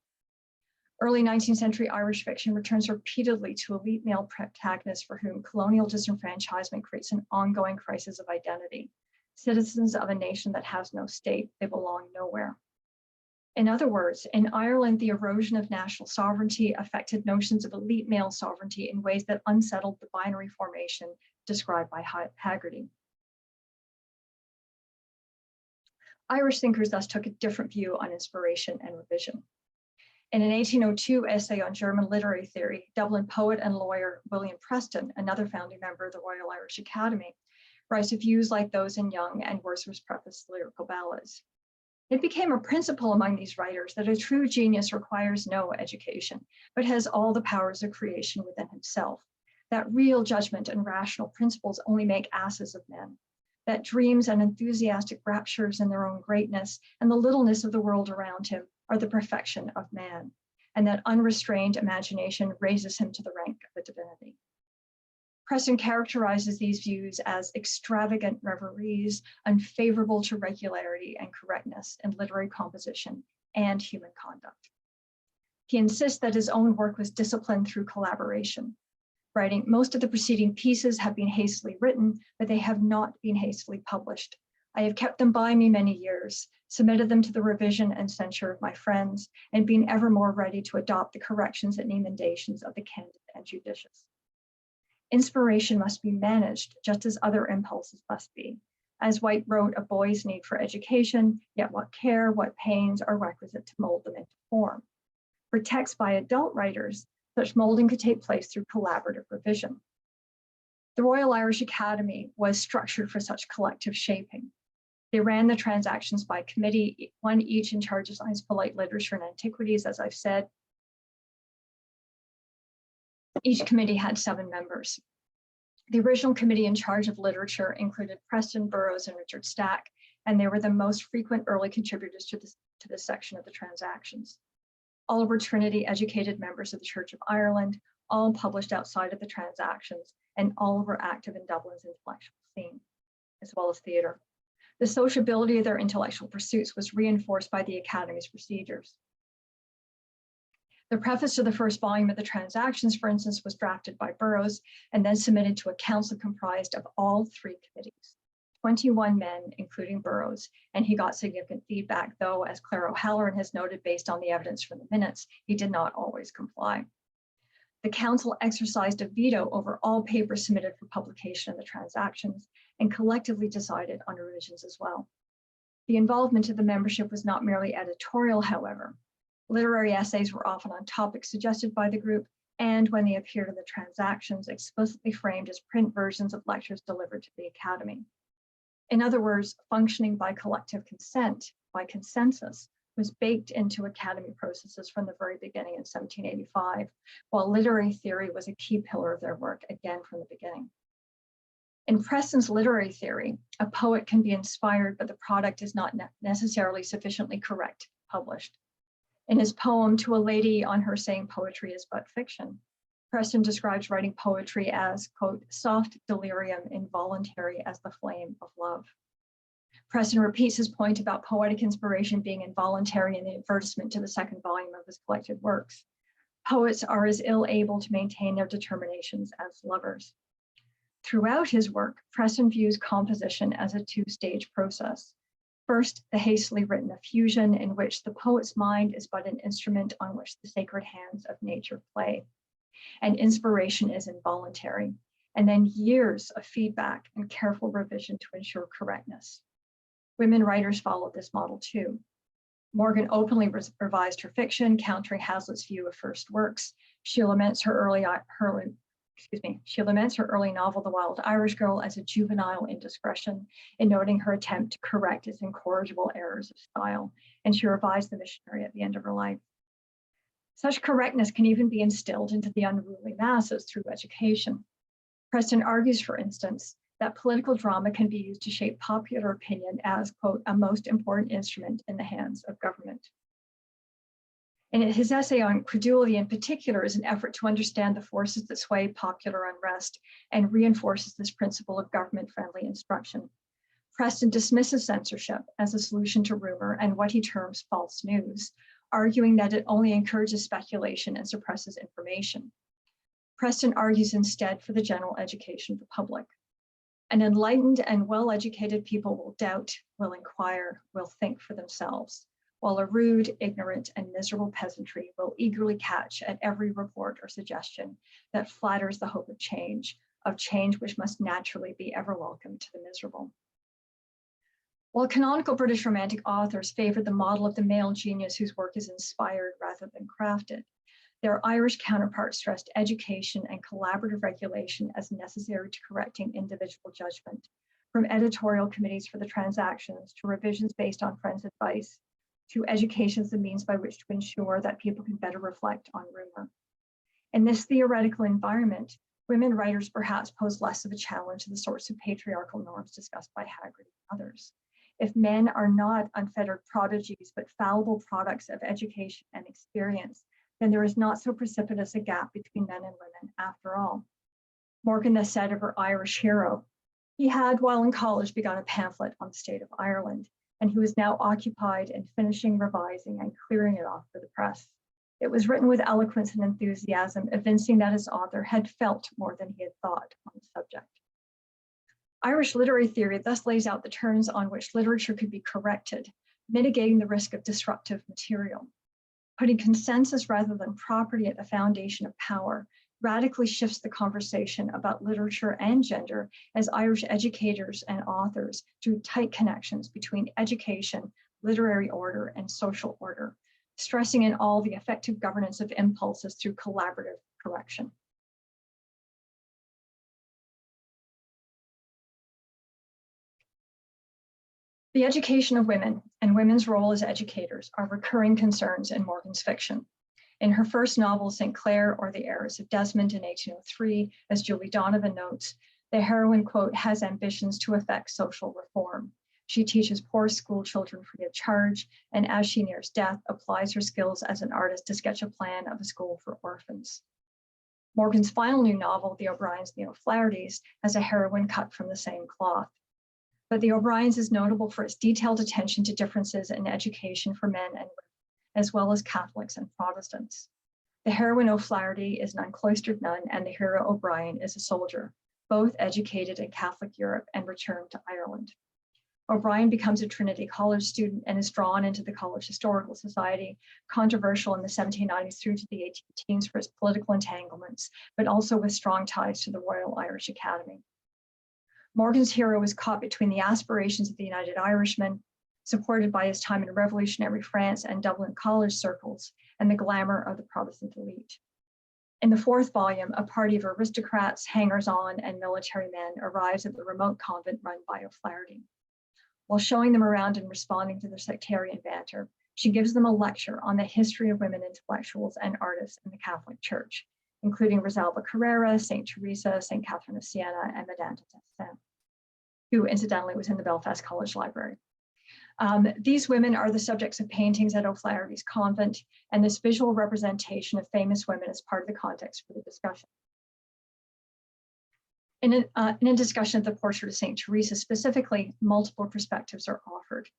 Early 19th century Irish fiction returns repeatedly to elite male protagonists for whom colonial disenfranchisement creates an ongoing crisis of identity. Citizens of a nation that has no state, they belong nowhere. In other words, in Ireland, the erosion of national sovereignty affected notions of elite male sovereignty in ways that unsettled the binary formation described by Haggerty. Irish thinkers thus took a different view on inspiration and revision. In an 1802 essay on German literary theory, Dublin poet and lawyer William Preston, another founding member of the Royal Irish Academy, writes of views like those in Young and Wordsworth's preface Lyrical Ballads. It became a principle among these writers that a true genius requires no education, but has all the powers of creation within himself, that real judgment and rational principles only make asses of men, that dreams and enthusiastic raptures in their own greatness and the littleness of the world around him are the perfection of man, and that unrestrained imagination raises him to the rank of a divinity. Preston characterizes these views as extravagant reveries, unfavorable to regularity and correctness in literary composition and human conduct. He insists that his own work was disciplined through collaboration, writing, most of the preceding pieces have been hastily written, but they have not been hastily published. I have kept them by me many years, submitted them to the revision and censure of my friends, and been ever more ready to adopt the corrections and emendations of the candid and judicious. Inspiration must be managed just as other impulses must be. As Wright wrote, a boy's need for education, yet what care, what pains are requisite to mold them into form. For texts by adult writers, such molding could take place through collaborative revision. The Royal Irish Academy was structured for such collective shaping. They ran the transactions by committee, one each in charge of science, polite literature, and antiquities, as I've said. Each committee had 7 members. The original committee in charge of literature included Preston, Burroughs, and Richard Stack, and they were the most frequent early contributors to this section of the transactions. All were Trinity-educated members of the Church of Ireland, all published outside of the transactions, and all were active in Dublin's intellectual scene, as well as theatre. The sociability of their intellectual pursuits was reinforced by the Academy's procedures. The preface to the first volume of the Transactions, for instance, was drafted by Burroughs and then submitted to a council comprised of all 3 committees, 21 men, including Burroughs, and he got significant feedback, though, as Claire O'Halloran has noted, based on the evidence from the minutes, he did not always comply. The council exercised a veto over all papers submitted for publication in the Transactions and collectively decided on revisions as well. The involvement of the membership was not merely editorial, however. Literary essays were often on topics suggested by the group, and when they appeared in the Transactions, explicitly framed as print versions of lectures delivered to the Academy. In other words, functioning by collective consent, by consensus, was baked into Academy processes from the very beginning in 1785, while literary theory was a key pillar of their work, again from the beginning. In Preston's literary theory, a poet can be inspired, but the product is not necessarily sufficiently correct, published. In his poem, To a Lady on Her Saying Poetry is But Fiction, Preston describes writing poetry as, quote, soft delirium, involuntary as the flame of love. Preston repeats his point about poetic inspiration being involuntary in the advertisement to the 2nd volume of his collected works. Poets are as ill able to maintain their determinations as lovers. Throughout his work, Preston views composition as a 2-stage process. First, the hastily written effusion, in which the poet's mind is but an instrument on which the sacred hands of nature play, and inspiration is involuntary, and then years of feedback and careful revision to ensure correctness. Women writers followed this model too. Morgan openly revised her fiction, countering Hazlitt's view of first works. She laments her early novel, The Wild Irish Girl, as a juvenile indiscretion, in noting her attempt to correct its incorrigible errors of style, and she revised The Missionary at the end of her life. Such correctness can even be instilled into the unruly masses through education. Preston argues, for instance, that political drama can be used to shape popular opinion as, quote, a most important instrument in the hands of government. And his essay on credulity in particular is an effort to understand the forces that sway popular unrest and reinforces this principle of government-friendly instruction. Preston dismisses censorship as a solution to rumor and what he terms false news, arguing that it only encourages speculation and suppresses information. Preston argues instead for the general education of the public. An enlightened and well-educated people will doubt, will inquire, will think for themselves, while a rude, ignorant, and miserable peasantry will eagerly catch at every report or suggestion that flatters the hope of change which must naturally be ever welcome to the miserable. While canonical British Romantic authors favored the model of the male genius whose work is inspired rather than crafted, their Irish counterparts stressed education and collaborative regulation as necessary to correcting individual judgment, from editorial committees for the Transactions to revisions based on friends' advice, to education as the means by which to ensure that people can better reflect on rumor. In this theoretical environment, women writers perhaps pose less of a challenge to the sorts of patriarchal norms discussed by Haggerty and others. If men are not unfettered prodigies, but fallible products of education and experience, then there is not so precipitous a gap between men and women after all. Morgan thus said of her Irish hero, he had, while in college, begun a pamphlet on the state of Ireland, and he was now occupied in finishing, revising, and clearing it off for the press. It was written with eloquence and enthusiasm, evincing that its author had felt more than he had thought on the subject. Irish literary theory thus lays out the terms on which literature could be corrected, mitigating the risk of disruptive material. Putting consensus rather than property at the foundation of power radically shifts the conversation about literature and gender as Irish educators and authors drew tight connections between education, literary order, and social order, stressing in all the effective governance of impulses through collaborative correction. The education of women and women's role as educators are recurring concerns in Morgan's fiction. In her first novel, St. Clair, or The Heiress of Desmond in 1803, as Julie Donovan notes, the heroine, quote, has ambitions to effect social reform. She teaches poor school children free of charge, and as she nears death, applies her skills as an artist to sketch a plan of a school for orphans. Morgan's final new novel, The O'Briens and the O'Flahertys, has a heroine cut from the same cloth. But The O'Briens is notable for its detailed attention to differences in education for men and women, as well as Catholics and Protestants. The heroine O'Flaherty is an uncloistered nun, and the hero O'Brien is a soldier, both educated in Catholic Europe and returned to Ireland. O'Brien becomes a Trinity College student and is drawn into the College Historical Society, controversial in the 1790s through to the 18 teens for its political entanglements, but also with strong ties to the Royal Irish Academy. Morgan's hero is caught between the aspirations of the United Irishmen, supported by his time in revolutionary France and Dublin college circles, and the glamour of the Protestant elite. In the fourth volume, a party of aristocrats, hangers-on, and military men arrives at the remote convent run by O'Flaherty. While showing them around and responding to their sectarian banter, she gives them a lecture on the history of women intellectuals and artists in the Catholic Church, including Rosalba Carrera, St. Teresa, St. Catherine of Siena, and Madame de Stael, who incidentally was in the Belfast College Library. These women are the subjects of paintings at O'Flaherty's convent, and this visual representation of famous women is part of the context for the discussion. In a discussion of the portrait of St. Teresa specifically, multiple perspectives are offered.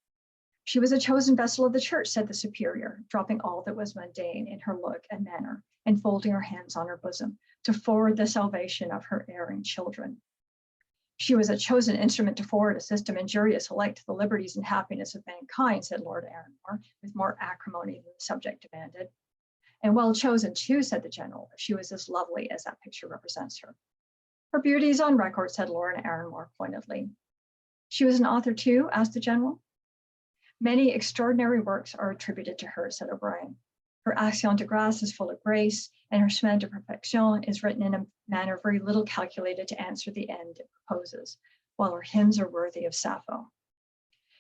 She was a chosen vessel of the church, said the superior, dropping all that was mundane in her look and manner and folding her hands on her bosom to forward the salvation of her erring children. She was a chosen instrument to forward a system injurious alike to the liberties and happiness of mankind, said Lord Arranmore, with more acrimony than the subject demanded. And well chosen too, said the general, if she was as lovely as that picture represents her. Her beauty is on record, said Lord Arranmore pointedly. She was an author too, asked the general. Many extraordinary works are attributed to her, said O'Brien. Her Action de Grâce is full of grace, and her Chemin de Perfection is written in a manner very little calculated to answer the end it proposes, while her hymns are worthy of Sappho.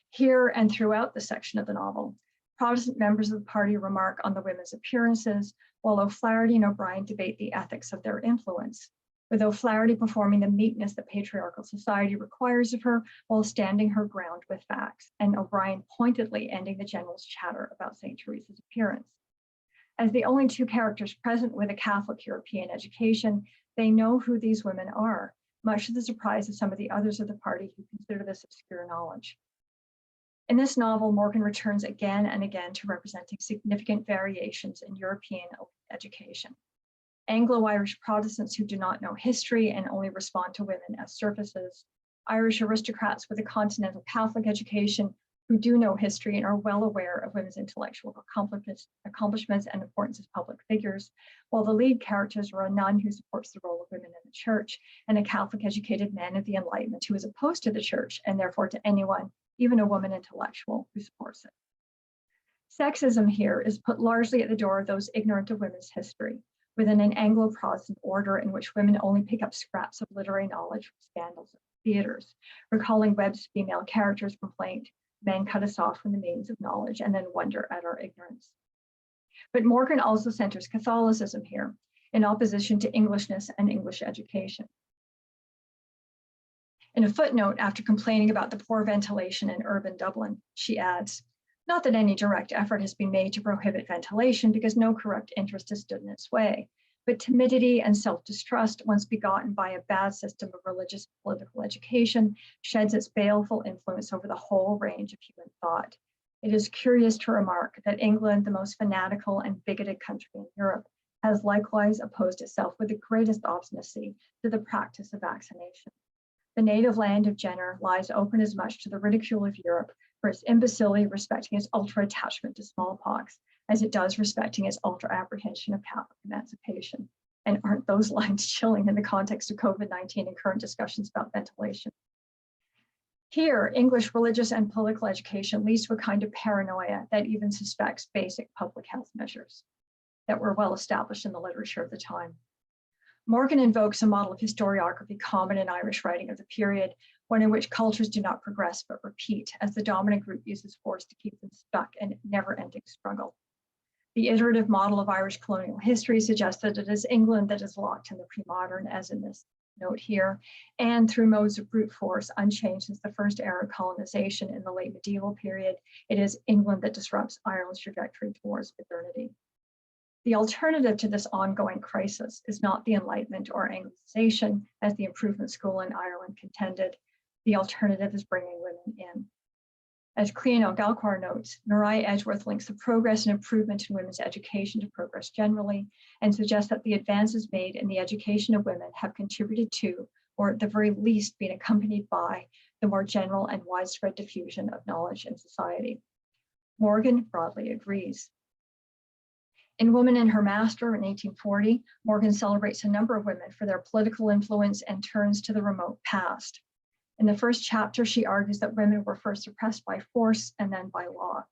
Here and throughout the section of the novel, Protestant members of the party remark on the women's appearances, while O'Flaherty and O'Brien debate the ethics of their influence, with O'Flaherty performing the meekness that patriarchal society requires of her while standing her ground with facts, and O'Brien pointedly ending the general's chatter about St. Teresa's appearance. As the only two characters present with a Catholic European education, they know who these women are, much to the surprise of some of the others of the party who consider this obscure knowledge. In this novel, Morgan returns again and again to representing significant variations in European education. Anglo-Irish Protestants who do not know history and only respond to women as surfaces, Irish aristocrats with a continental Catholic education who do know history and are well aware of women's intellectual accomplishments and importance as public figures, while the lead characters are a nun who supports the role of women in the church and a Catholic educated man of the Enlightenment who is opposed to the church and therefore to anyone, even a woman intellectual, who supports it. Sexism here is put largely at the door of those ignorant of women's history, within an Anglo-Protestant order in which women only pick up scraps of literary knowledge from scandals of theaters, recalling Webb's female character's complaint, men cut us off from the means of knowledge and then wonder at our ignorance. But Morgan also centers Catholicism here, in opposition to Englishness and English education. In a footnote, after complaining about the poor ventilation in urban Dublin, she adds, not that any direct effort has been made to prohibit ventilation because no corrupt interest has stood in its way, but timidity and self-distrust, once begotten by a bad system of religious and political education, sheds its baleful influence over the whole range of human thought. It is curious to remark that England, the most fanatical and bigoted country in Europe, has likewise opposed itself with the greatest obstinacy to the practice of vaccination. The native land of Jenner lies open as much to the ridicule of Europe for its imbecility respecting its ultra-attachment to smallpox as it does respecting its ultra-apprehension of Catholic emancipation. And aren't those lines chilling in the context of COVID-19 and current discussions about ventilation? Here, English religious and political education leads to a kind of paranoia that even suspects basic public health measures that were well established in the literature of the time. Morgan invokes a model of historiography common in Irish writing of the period, one in which cultures do not progress but repeat, as the dominant group uses force to keep them stuck in never-ending struggle. The iterative model of Irish colonial history suggests that it is England that is locked in the pre-modern, as in this note here, and through modes of brute force unchanged since the first era of colonization in the late medieval period, it is England that disrupts Ireland's trajectory towards modernity. The alternative to this ongoing crisis is not the Enlightenment or Anglicization, as the improvement school in Ireland contended. The alternative is bringing women in. As Cleonel Galquhar notes, Mariah Edgeworth links the progress and improvement in women's education to progress generally, and suggests that the advances made in the education of women have contributed to, or at the very least been accompanied by, the more general and widespread diffusion of knowledge in society. Morgan broadly agrees. In Woman and Her Master in 1840, Morgan celebrates a number of women for their political influence and turns to the remote past. In the first chapter, she argues that women were first oppressed by force and then by law.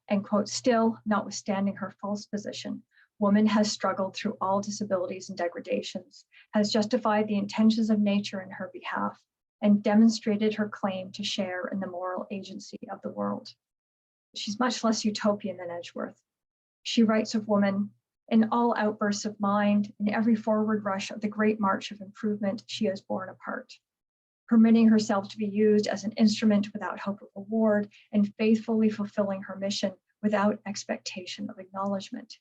And quote, still, notwithstanding her false position, woman has struggled through all disabilities and degradations, has justified the intentions of nature in her behalf, and demonstrated her claim to share in the moral agency of the world. She's much less utopian than Edgeworth. She writes of woman, in all outbursts of mind, in every forward rush of the great march of improvement, she has borne a part, permitting herself to be used as an instrument without hope of reward and faithfully fulfilling her mission without expectation of acknowledgement.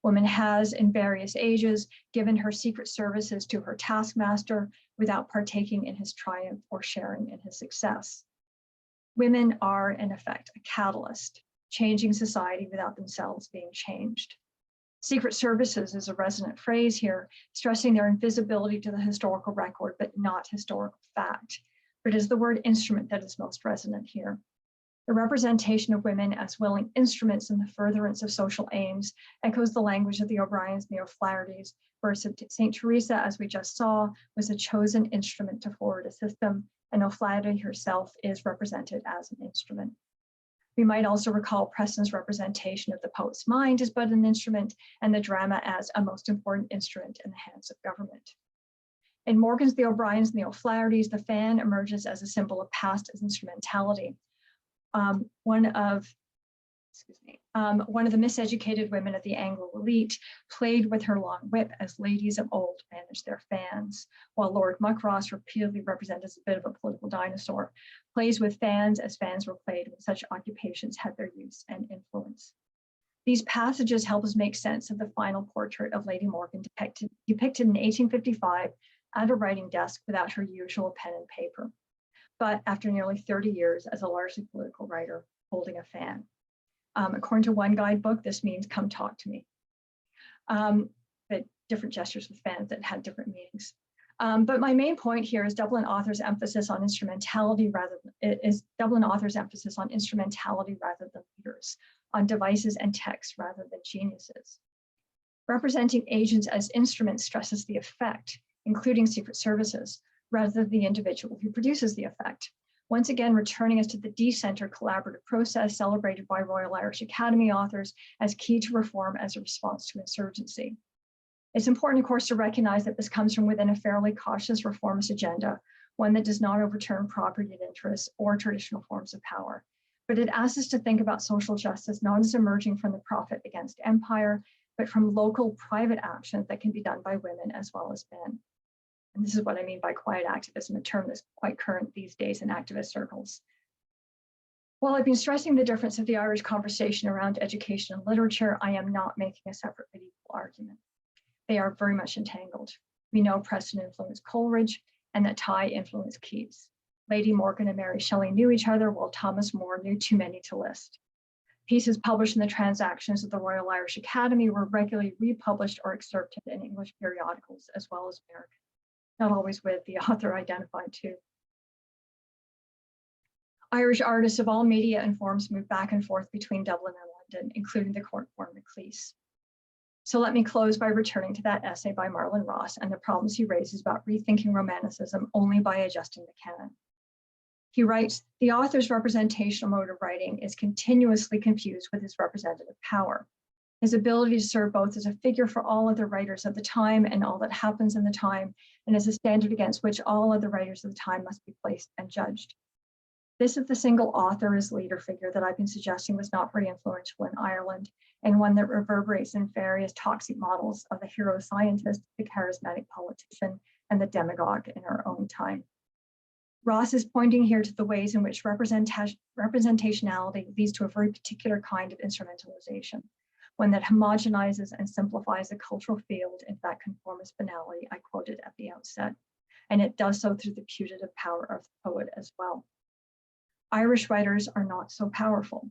Woman has, in various ages, given her secret services to her taskmaster without partaking in his triumph or sharing in his success. Women are, in effect, a catalyst, changing society without themselves being changed. Secret services is a resonant phrase here, stressing their invisibility to the historical record, but not historical fact. But it is the word instrument that is most resonant here. The representation of women as willing instruments in the furtherance of social aims echoes the language of the O'Briens and the O'Flahertys, where St. Teresa, as we just saw, was a chosen instrument to forward a system, and O'Flaherty herself is represented as an instrument. We might also recall Preston's representation of the poet's mind as but an instrument, and the drama as a most important instrument in the hands of government. In Morgan's The O'Briens and the O'Flahertys, the fan emerges as a symbol of past instrumentality. One of the miseducated women of the Anglo elite played with her long whip as ladies of old managed their fans, while Lord Muckross, repeatedly represented as a bit of a political dinosaur, plays with fans as fans were played when such occupations had their use and influence. These passages help us make sense of the final portrait of Lady Morgan depicted in 1855 at a writing desk without her usual pen and paper, but after nearly 30 years as a largely political writer holding a fan. According to one guidebook, this means come talk to me. But different gestures with fans that had different meanings. But my main point here is Dublin authors' emphasis on instrumentality rather than leaders, on devices and texts rather than geniuses. Representing agents as instruments stresses the effect, including secret services, rather than the individual who produces the effect. Once again, returning us to the decentered collaborative process celebrated by Royal Irish Academy authors as key to reform as a response to insurgency. It's important, of course, to recognize that this comes from within a fairly cautious reformist agenda, one that does not overturn property interests or traditional forms of power. But it asks us to think about social justice not as emerging from the profit against empire, but from local private actions that can be done by women as well as men. And this is what I mean by quiet activism, a term that's quite current these days in activist circles. While I've been stressing the difference of the Irish conversation around education and literature, I am not making a separate medieval argument. They are very much entangled. We know Preston influenced Coleridge and that Tye influenced Keats. Lady Morgan and Mary Shelley knew each other, while Thomas More knew too many to list. Pieces published in the Transactions of the Royal Irish Academy were regularly republished or excerpted in English periodicals as well as American, not always with the author identified too. Irish artists of all media and forms moved back and forth between Dublin and London, including the court-born Maclise. So let me close by returning to that essay by Marlon Ross and the problems he raises about rethinking Romanticism only by adjusting the canon. He writes, the author's representational mode of writing is continuously confused with his representative power. His ability to serve both as a figure for all other writers of the time and all that happens in the time, and as a standard against which all other writers of the time must be placed and judged. This is the single author as leader figure that I've been suggesting was not very influential in Ireland, and one that reverberates in various toxic models of the hero scientist, the charismatic politician, and the demagogue in our own time. Ross is pointing here to the ways in which representationality leads to a very particular kind of instrumentalization, one that homogenizes and simplifies the cultural field into that conformist banality I quoted at the outset. And it does so through the putative power of the poet as well. Irish writers are not so powerful.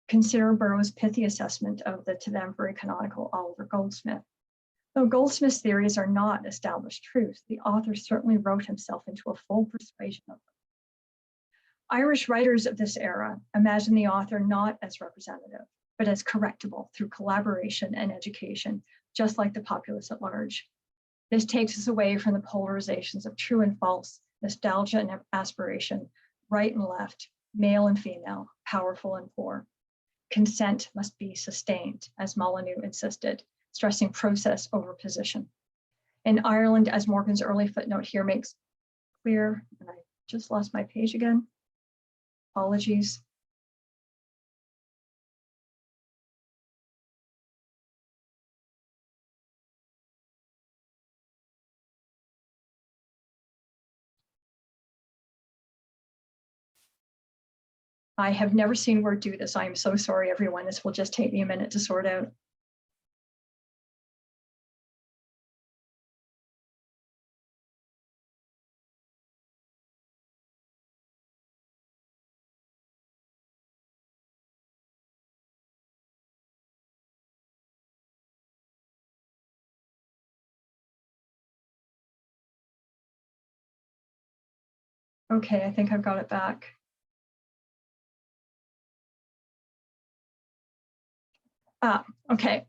Consider Burroughs' pithy assessment of the to them very canonical Oliver Goldsmith. Though Goldsmith's theories are not established truths, the author certainly wrote himself into a full persuasion of them. Irish writers of this era imagine the author not as representative, but as correctable through collaboration and education, just like the populace at large. This takes us away from the polarizations of true and false, nostalgia and aspiration, right and left, male and female, powerful and poor. Consent must be sustained, as Molyneux insisted, stressing process over position. In Ireland, as Morgan's early footnote here makes clear, and I just lost my page again, apologies. I have never seen Word do this. I am so sorry, everyone. This will just take me a minute to sort out. Okay, I think I've got it back. Okay.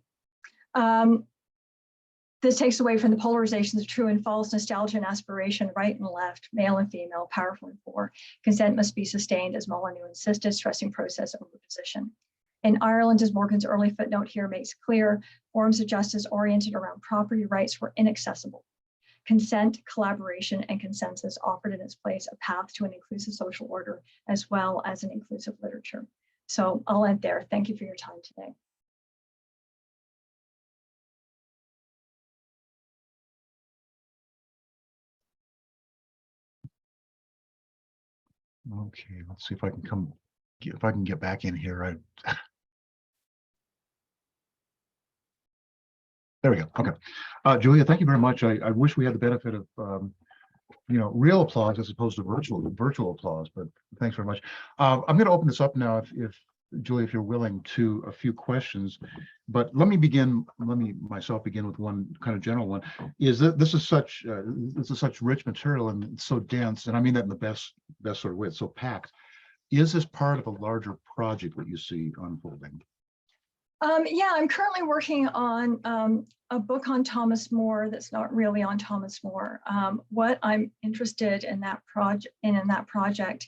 This takes away from the polarizations of true and false, nostalgia and aspiration, right and left, male and female, powerful and poor. Consent must be sustained, as Molyneux insisted, stressing process over position. In Ireland, as Morgan's early footnote here makes clear, forms of justice oriented around property rights were inaccessible. Consent, collaboration, and consensus offered in its place a path to an inclusive social order, as well as an inclusive literature. So I'll end there. Thank you for your time today. Okay, let's see if I can get back in here. There we go. Okay, Julia, thank you very much. I wish we had the benefit of real applause as opposed to virtual applause, but thanks very much. I'm going to open this up now, if Julia, if you're willing, to a few questions. But let me myself begin with one kind of general one. Is that this is such rich material, and it's so dense, and I mean that in the best sort of way. It's so packed. Is this part of a larger project that you see unfolding? Yeah, I'm currently working on a book on Thomas More that's not really on Thomas More. What I'm interested in that project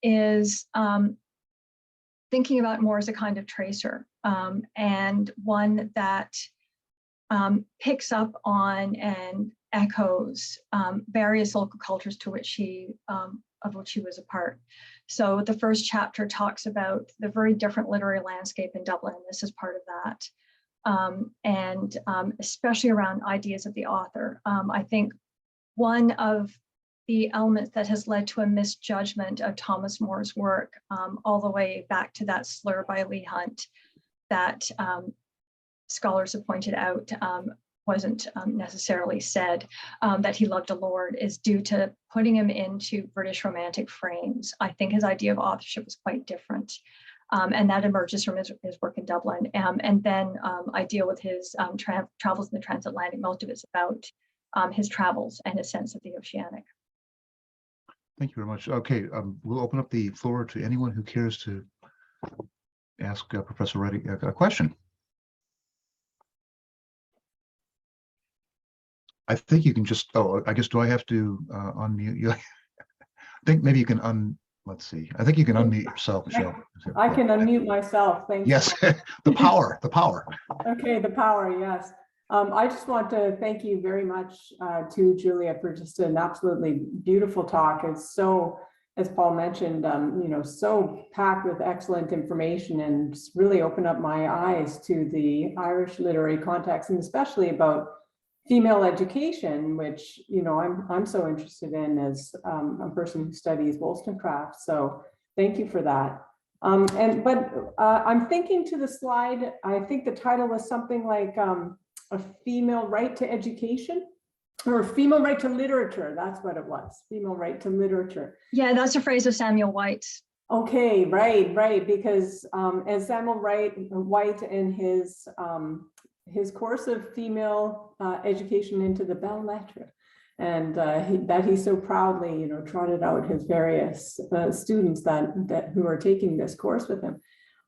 is thinking about More as a kind of tracer, and one that picks up on and echoes various local cultures to which of which he was a part. So the first chapter talks about the very different literary landscape in Dublin, and this is part of that. And especially around ideas of the author. I think one of the elements that has led to a misjudgment of Thomas More's work, all the way back to that slur by Leigh Hunt that scholars have pointed out wasn't necessarily said, that he loved a lord, is due to putting him into British Romantic frames. I think his idea of authorship was quite different. And that emerges from his work in Dublin. And then I deal with his travels in the transatlantic. Most of it's about his travels and his sense of the oceanic. Thank you very much. Okay, we'll open up the floor to anyone who cares to ask Professor Wright a question. I think you can just, I guess, do I have to unmute you? I think maybe you can let's see. I think you can unmute yourself, Michelle. I can unmute myself. Thanks. Yes, the power. Okay, the power, yes. I just want to thank you very much to Julia for just an absolutely beautiful talk. It's so, as Paul mentioned, so packed with excellent information, and just really opened up my eyes to the Irish literary context, and especially about female education, which I'm so interested in as a person who studies Wollstonecraft. So thank you for that. I'm thinking to the slide. I think the title was something like a female right to education, or a female right to literature. That's what it was. Female right to literature. Yeah, that's a phrase of Samuel White's. Okay, right, because as Samuel White in his course of female education into the belles lettres, and that he so proudly, you know, trotted out his various students that who are taking this course with him.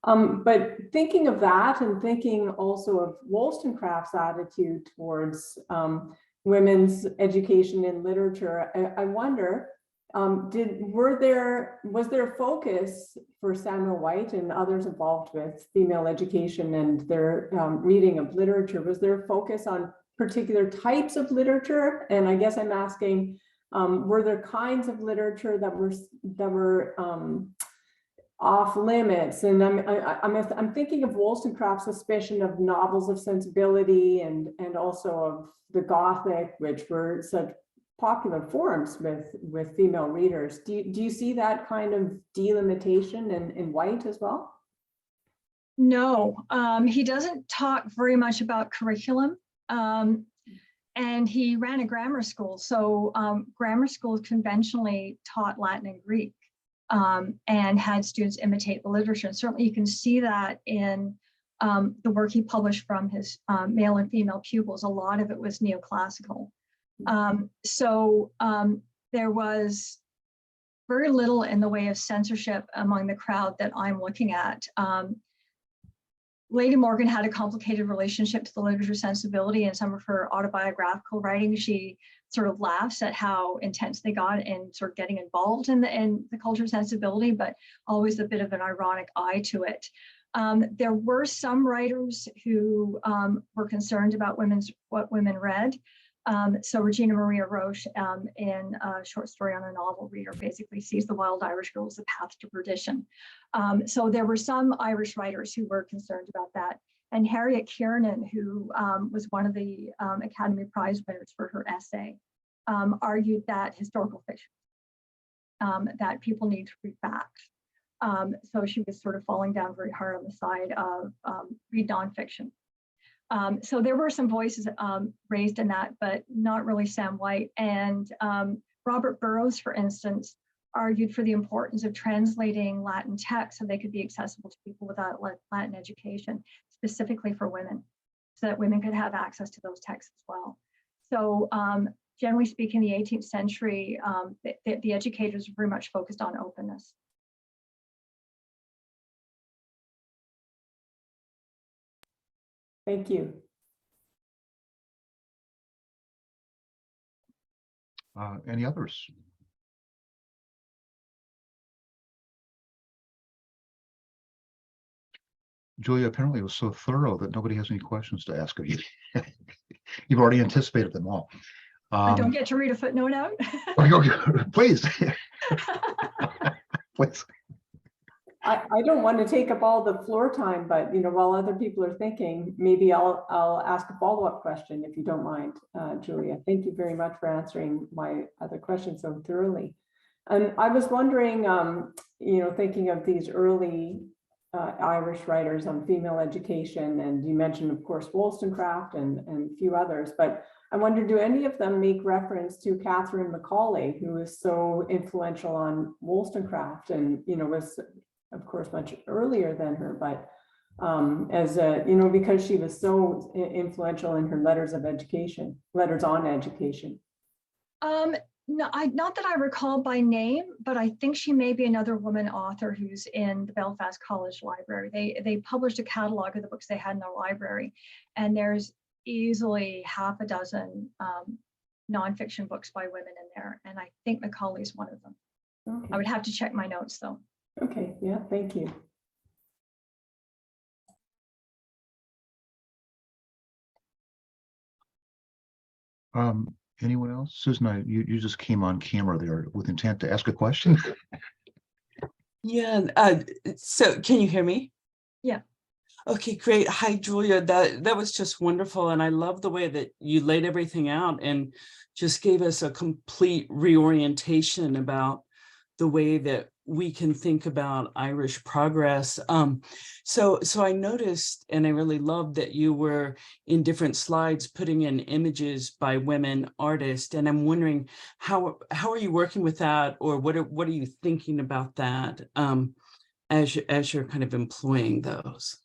But thinking of that, and thinking also of Wollstonecraft's attitude towards women's education in literature, I wonder, was there focus for Samuel White and others involved with female education and their reading of literature? Was there focus on particular types of literature? And I guess I'm asking, were there kinds of literature that were off limits? And I'm thinking of Wollstonecraft's suspicion of novels of sensibility and also of the Gothic, which were such popular forms with female readers. Do you see that kind of delimitation in White as well? No, he doesn't talk very much about curriculum. And he ran a grammar school. So grammar schools conventionally taught Latin and Greek and had students imitate the literature. And certainly you can see that in the work he published from his male and female pupils. A lot of it was neoclassical. So there was very little in the way of censorship among the crowd that I'm looking at. Lady Morgan had a complicated relationship to the literature sensibility. In some of her autobiographical writing, she sort of laughs at how intense they got in sort of getting involved in the culture sensibility, but always a bit of an ironic eye to it. There were some writers who were concerned about what women read. So Regina Maria Roche in a short story on a novel reader basically sees the Wild Irish Girl as a path to perdition. So there were some Irish writers who were concerned about that. And Harriet Kiernan, who was one of the Academy Prize winners for her essay, argued that historical fiction, that people need to read facts. So she was sort of falling down very hard on the side of read nonfiction. So there were some voices raised in that, but not really Sam White. And Robert Burroughs, for instance, argued for the importance of translating Latin texts so they could be accessible to people without Latin education, specifically for women, so that women could have access to those texts as well. So generally speaking, the 18th century, the educators were very much focused on openness. Thank you. Any others? Julia, apparently it was so thorough that nobody has any questions to ask of you. You've already anticipated them all. I don't get to read a footnote out. Please. Please. I don't want to take up all the floor time, but you know, while other people are thinking, maybe I'll ask a follow-up question if you don't mind, Julia. Thank you very much for answering my other questions so thoroughly. And I was wondering, you know, thinking of these early Irish writers on female education, and you mentioned, of course, Wollstonecraft and a few others, but I wonder, do any of them make reference to Catherine Macaulay, who was so influential on Wollstonecraft and, you know, was of course much earlier than her, but as a, you know, because she was so influential in her letters on education. No, not that I recall by name, but I think she may be another woman author who's in the Belfast College Library. They published a catalog of the books they had in their library, and there's easily half a dozen nonfiction books by women in there, and I think Macaulay's one of them. Okay. I would have to check my notes though. Okay, yeah, thank you. Anyone else? Susan, you just came on camera there with intent to ask a question. Yeah, so can you hear me? Yeah. Okay, great. Hi, Julia. That was just wonderful. And I love the way that you laid everything out and just gave us a complete reorientation about the way that we can think about Irish progress. So I noticed, and I really loved that you were in different slides putting in images by women artists, and I'm wondering how are you working with that, or what are you thinking about that as you're kind of employing those?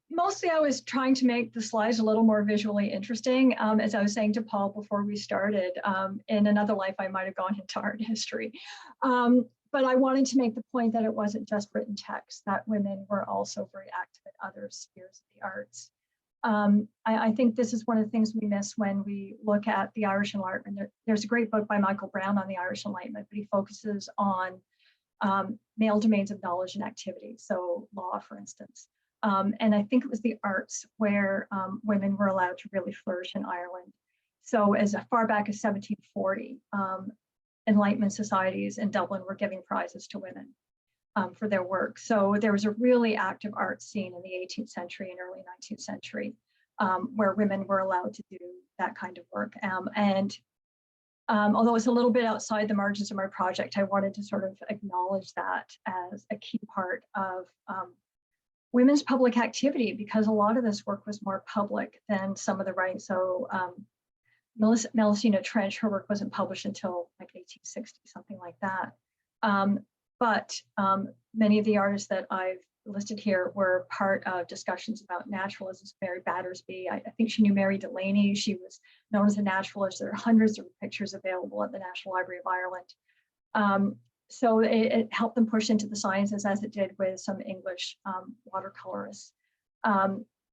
Mostly I was trying to make the slides a little more visually interesting. As I was saying to Paul before we started, in another life, I might have gone into art history. But I wanted to make the point that it wasn't just written text, that women were also very active in other spheres of the arts. I think this is one of the things we miss when we look at the Irish Enlightenment. There's a great book by Michael Brown on the Irish Enlightenment, but he focuses on male domains of knowledge and activity, so law, for instance. And I think it was the arts where women were allowed to really flourish in Ireland. So as far back as 1740, Enlightenment societies in Dublin were giving prizes to women for their work. So there was a really active art scene in the 18th century and early 19th century where women were allowed to do that kind of work. Although it's a little bit outside the margins of my project, I wanted to sort of acknowledge that as a key part of women's public activity, because a lot of this work was more public than some of the writing. So Melusina Trench, her work wasn't published until like 1860, something like that. But many of the artists that I've listed here were part of discussions about naturalism. Mary Battersby, I think she knew Mary Delaney. She was known as a naturalist. There are hundreds of pictures available at the National Library of Ireland. So it helped them push into the sciences, as it did with some English watercolorists.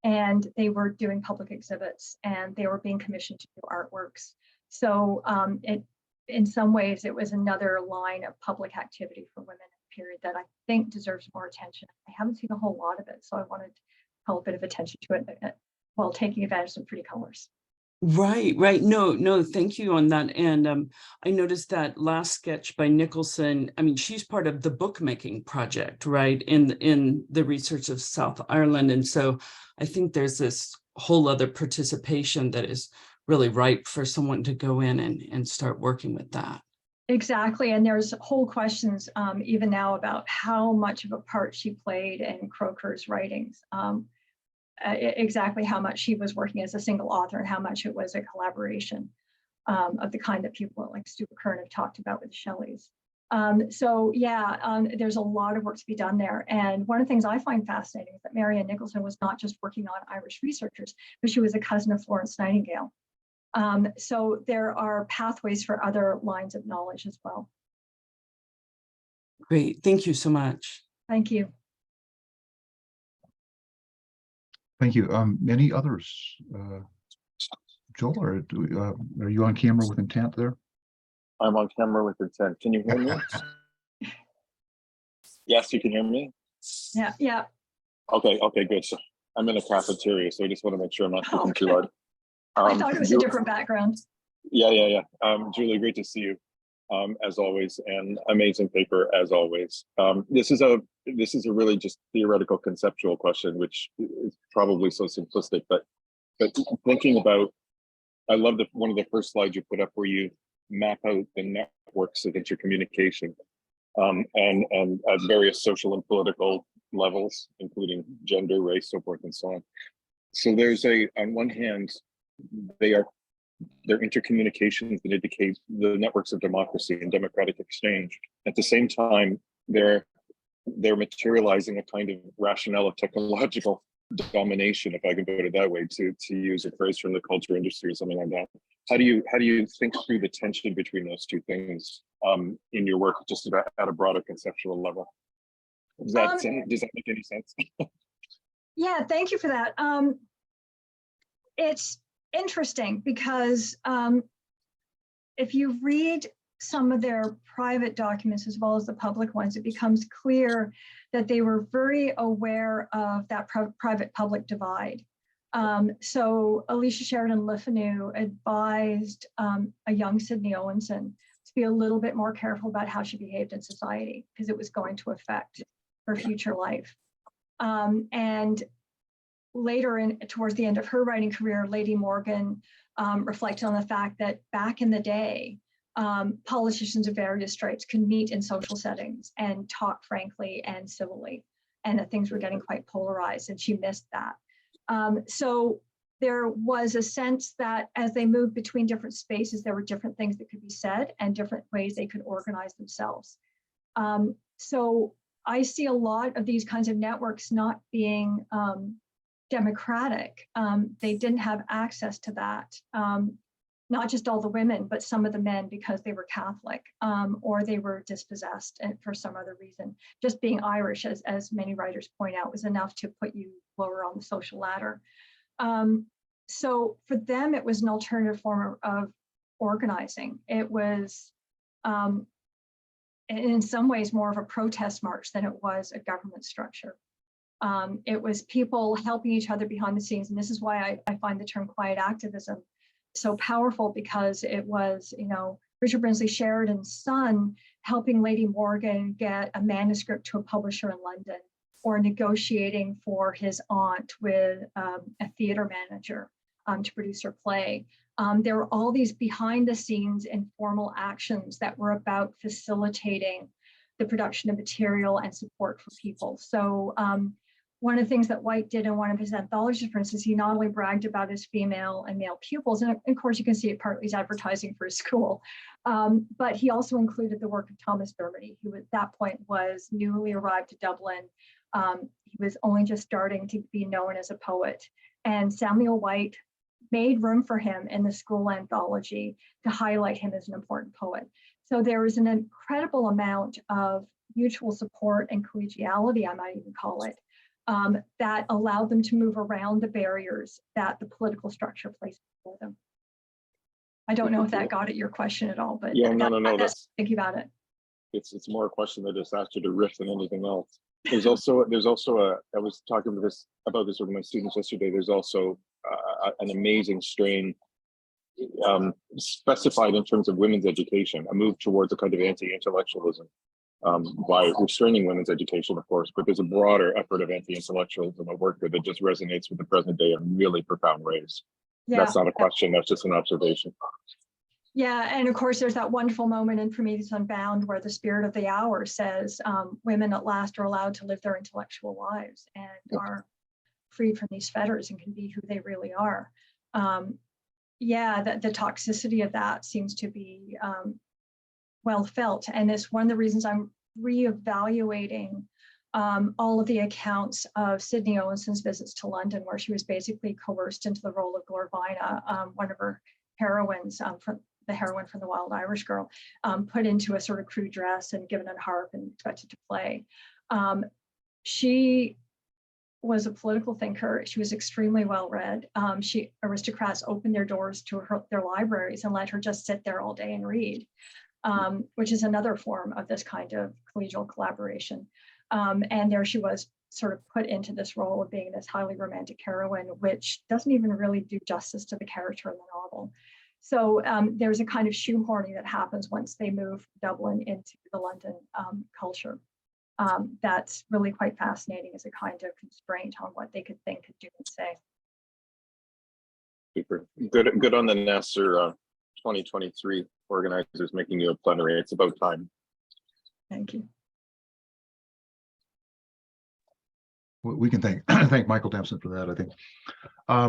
And they were doing public exhibits, and they were being commissioned to do artworks. So in some ways, it was another line of public activity for women in a period that I think deserves more attention. I haven't seen a whole lot of it, so I wanted to call a bit of attention to it while taking advantage of some pretty colors. Right. No, thank you on that. And I noticed that last sketch by Nicholson. I mean, she's part of the bookmaking project, right, in the research of South Ireland. And so I think there's this whole other participation that is really ripe for someone to go in and start working with that. Exactly. And there's whole questions even now about how much of a part she played in Croker's writings. Exactly how much she was working as a single author and how much it was a collaboration of the kind that people like Stuart Kern have talked about with Shelleys. There's a lot of work to be done there. And one of the things I find fascinating is that Marianne Nicholson was not just working on Irish researchers, but she was a cousin of Florence Nightingale. So there are pathways for other lines of knowledge as well. Great. Thank you so much. Thank you. Thank you. Any others? Joel, or are you on camera with intent there? I'm on camera with intent. Can you hear me? Yes, you can hear me? Yeah. Okay, good. So I'm in a cafeteria, so I just want to make sure I'm not speaking too loud. I thought it was a different background. Yeah. Julie, great to see you, as always, and amazing paper as always. This is a really just theoretical, conceptual question, which is probably so simplistic, but thinking about, I love one of the first slides you put up where you map out the networks of intercommunication, and at various social and political levels, including gender, race, so forth and so on. So there's on one hand, they're intercommunications that indicate the networks of democracy and democratic exchange. At the same time, they're materializing a kind of rationale of technological domination, if I can put it that way, to use a phrase from the culture industry or something like that. How do you think through the tension between those two things in your work, just at a broader conceptual level? Does that make any sense? Yeah, thank you for that. It's interesting because if you read some of their private documents as well as the public ones, it becomes clear that they were very aware of that private-public divide. So Alicia Sheridan Lefanu advised a young Sydney Owenson to be a little bit more careful about how she behaved in society because it was going to affect her future life. And later, towards the end of her writing career, Lady Morgan reflected on the fact that back in the day, politicians of various stripes could meet in social settings and talk frankly and civilly, and that things were getting quite polarized, and she missed that. So there was a sense that as they moved between different spaces, there were different things that could be said and different ways they could organize themselves. So I see a lot of these kinds of networks not being democratic. They didn't have access to that. Not just all the women, but some of the men, because they were Catholic or they were dispossessed and for some other reason. Just being Irish, as many writers point out, was enough to put you lower on the social ladder. So for them, it was an alternative form of organizing. It was, in some ways, more of a protest march than it was a government structure. It was people helping each other behind the scenes. And this is why I find the term quiet activism so powerful, because it was, Richard Brinsley Sheridan's son helping Lady Morgan get a manuscript to a publisher in London, or negotiating for his aunt with a theater manager to produce her play. There were all these behind the scenes informal actions that were about facilitating the production of material and support for people. So one of the things that Wright did in one of his anthologies, for instance, he not only bragged about his female and male pupils, and of course you can see it partly as advertising for his school, but he also included the work of Thomas Dermody, who at that point was newly arrived to Dublin. He was only just starting to be known as a poet, and Samuel Wright made room for him in the school anthology to highlight him as an important poet. So there was an incredible amount of mutual support and collegiality, I might even call it, that allowed them to move around the barriers that the political structure placed before them. I don't know if that got at your question at all, but yeah, no. That's thinking about it. It's more a question that just asked you to riff than anything else. There's also I was talking about this with my students yesterday. There's also an amazing strain specified in terms of women's education, a move towards a kind of anti-intellectualism by restraining women's education, of course, but there's a broader effort of anti-intellectualism at work that just resonates with the present day in really profound ways. Yeah. That's not a question, that's just an observation. Yeah, and of course, there's that wonderful moment in Prometheus Unbound where the spirit of the hour says women at last are allowed to live their intellectual lives and are freed from these fetters and can be who they really are. Yeah, the toxicity of that seems to be well felt. And it's one of the reasons I'm reevaluating all of the accounts of Sydney Owenson's visits to London, where she was basically coerced into the role of Glorvina, one of her heroines, the heroine from The Wild Irish Girl, put into a sort of crude dress and given a harp and expected to play. She was a political thinker. She was extremely well read. Aristocrats opened their doors to their libraries and let her just sit there all day and read, which is another form of this kind of collegial collaboration. And there she was, sort of put into this role of being this highly romantic heroine, which doesn't even really do justice to the character in the novel. So there's a kind of shoehorning that happens once they move Dublin into the London culture. That's really quite fascinating as a kind of constraint on what they could think, could do, and say. Super. Good on the Nasser 2023 organizers making you a plenary. It's about time. Thank you. We can thank Michael Dempson for that. I think I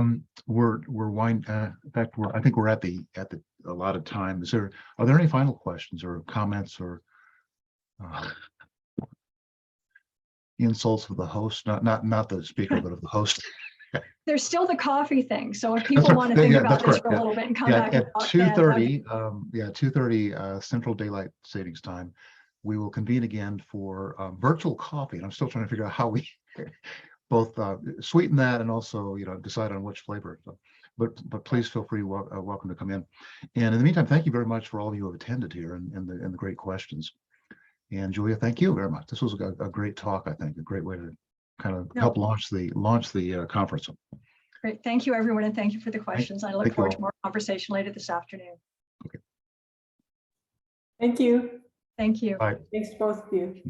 think we're at the allotted time. Are there any final questions or comments or insults of the host? Not the speaker, but of the host. There's still the coffee thing. So if people want to think about this for a little bit and come back at 2:30, 2:30 Central Daylight Savings Time, we will convene again for virtual coffee. And I'm still trying to figure out how we both sweeten that and also, decide on which flavor. So, but please feel free, welcome to come in. And in the meantime, thank you very much for all of you who have attended here and the great questions. And Julia, thank you very much. This was a great talk. I think a great way to kind of help launch the conference. Great. Thank you, everyone, and thank you for the questions. I look forward to more conversation later this afternoon. Okay. Thank you. Thank you. Bye. Thanks to both of you.